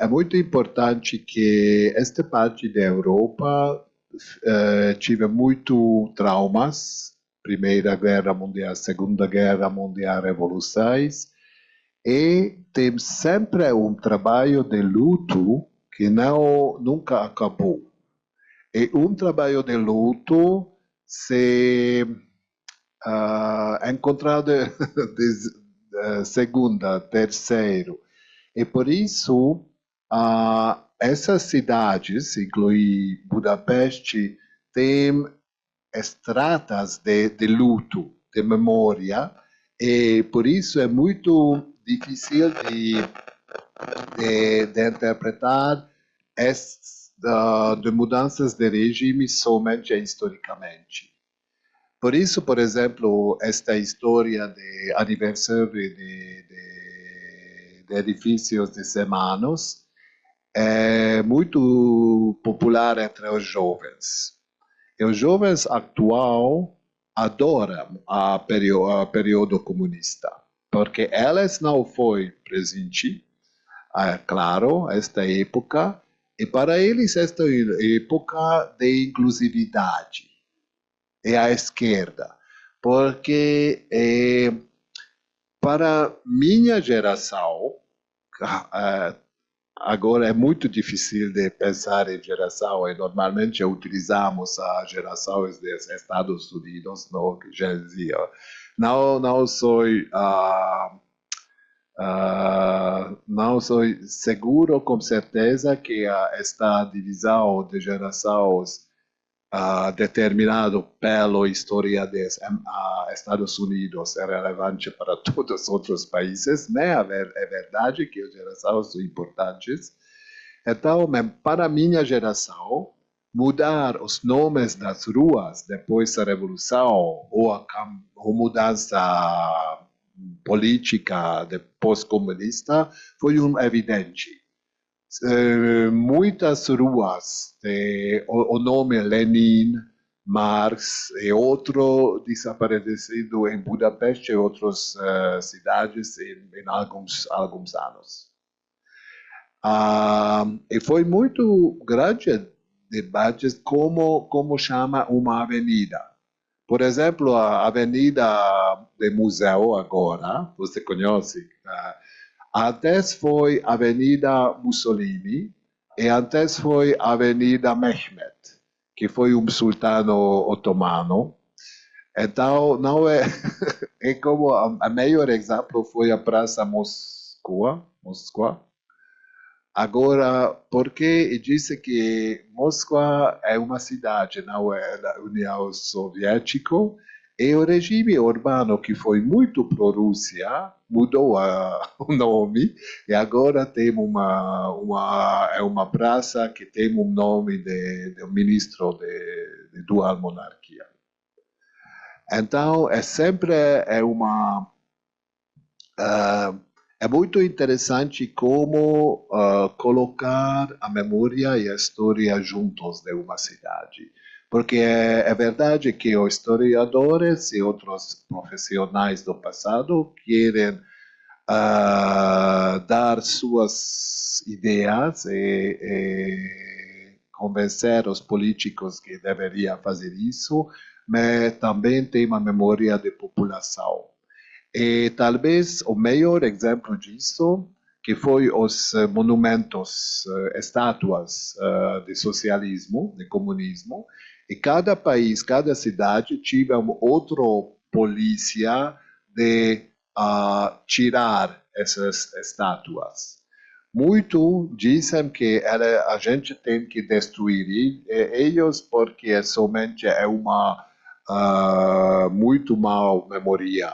é muito importante que esta parte da Europa tive muito traumas, Primeira Guerra Mundial, Segunda Guerra Mundial, revoluções, e tem sempre trabalho de luto que nunca acabou. E trabalho de luto se encontrado de segunda, terceiro. E por isso, essas cidades, inclui Budapeste, têm estradas de luto, de memória, e por isso é muito difícil de interpretar de mudanças de regime somente historicamente. Por isso, por exemplo, esta história de aniversário de edifícios de semanas é muito popular entre os jovens. E os jovens atual adoram a período comunista, porque eles não foi presente, claro, esta época, e para eles esta época de inclusividade é a esquerda, porque para minha geração, agora é muito difícil de pensar em geração, e normalmente utilizamos as gerações dos Estados Unidos, no Gen Z. Não sou não sou seguro com certeza que esta divisão de gerações determinado pela história dos Estados Unidos é relevante para todos os outros países, mas é verdade que as gerações são importantes. Então, para a minha geração, mudar os nomes das ruas depois da Revolução ou a mudança política pós-comunista foi evidente. Muitas ruas, o nome Lenin, Marx e outro desaparecido em Budapeste e outras cidades em alguns anos. E foi muito grande debate como chama uma avenida. Por exemplo, a avenida do museu agora, você conhece? Antes foi Avenida Mussolini e antes foi Avenida Mehmet, que foi sultano otomano. Então, não é, é como a melhor exemplo foi a Praça Moscou. Agora, porque disse que Moscou é uma cidade, não é da União Soviética, e o regime urbano, que foi muito pró-Rússia, mudou o nome, e agora tem uma praça que tem um nome de um ministro de dual monarquia. Então, sempre é muito interessante como colocar a memória e a história juntos de uma cidade. Porque é verdade que os historiadores e outros profissionais do passado querem dar suas ideias e convencer os políticos que deveriam fazer isso, mas também tem uma memória de população. E talvez o melhor exemplo disso que foi os monumentos, estátuas de socialismo, de comunismo, e cada país, cada cidade tinha outra polícia de tirar essas estátuas. Muito dizem que a gente tem que destruir eles porque somente é uma muito mal memória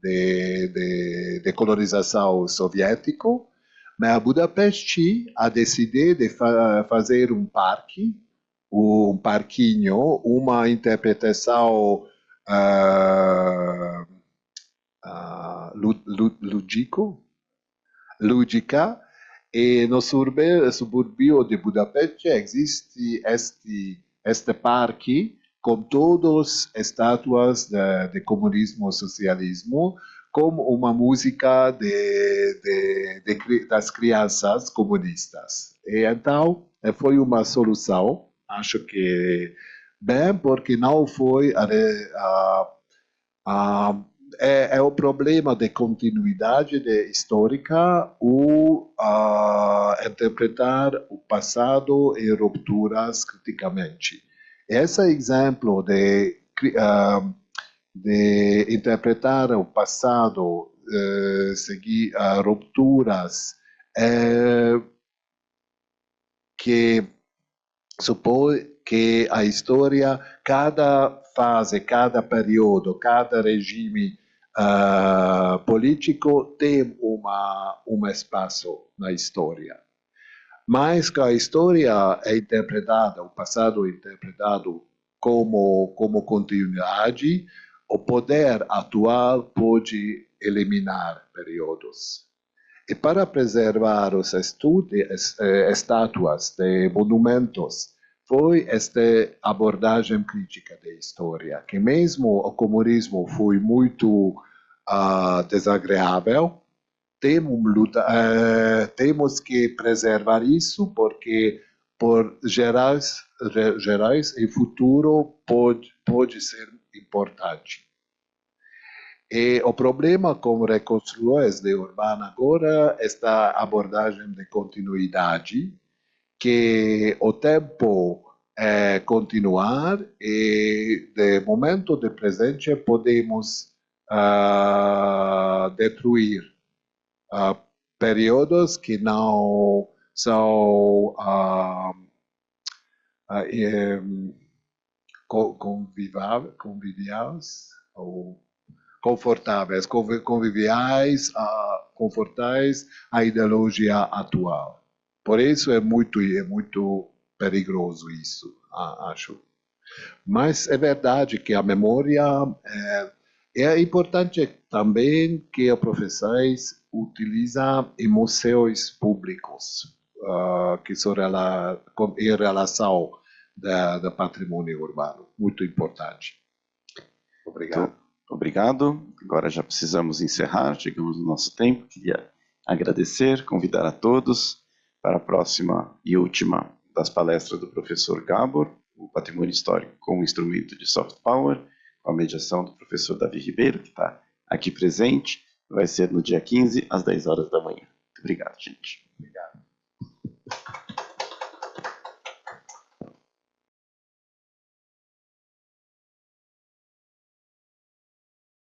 de colonização soviética, mas a Budapeste a decidido de fazer um parquinho, uma interpretação lúdica, e no subúrbio de Budapeste existe este parque com todas as estátuas de comunismo e socialismo, com uma música das crianças comunistas. E então, foi uma solução, acho que bem, porque não foi é o problema de continuidade histórica, ou interpretar o passado e rupturas criticamente. Esse exemplo de interpretar o passado, seguir rupturas, que supõe que a história, cada fase, cada período, cada regime político tem um espaço na história. Mas que a história é interpretada, o passado é interpretado como continuidade, o poder atual pode eliminar períodos. E para preservar os estátuas de monumentos, foi esta abordagem crítica da história, que mesmo o comunismo foi muito desagradável, temos que preservar isso, porque por gerais e futuro pode ser importante. E o problema com reconstruções de Urbana agora é esta abordagem de continuidade, que o tempo continuar e de momento de presente podemos destruir períodos que não são conviviais ou confortáveis, conviviais, confortáveis à ideologia atual. Por isso é muito perigoso isso, acho. Mas é verdade que a memória é importante também que os professores utilizam em museus públicos, que são em relação do patrimônio urbano. Muito importante. Obrigado. Obrigado. Agora já precisamos encerrar, chegamos no nosso tempo. Queria agradecer, convidar a todos para a próxima e última das palestras do professor Gabor, o patrimônio histórico como instrumento de soft power, com a mediação do professor Davi Ribeiro, que está aqui presente. Vai ser no dia 15, às 10 horas da manhã. Muito obrigado, gente. Obrigado.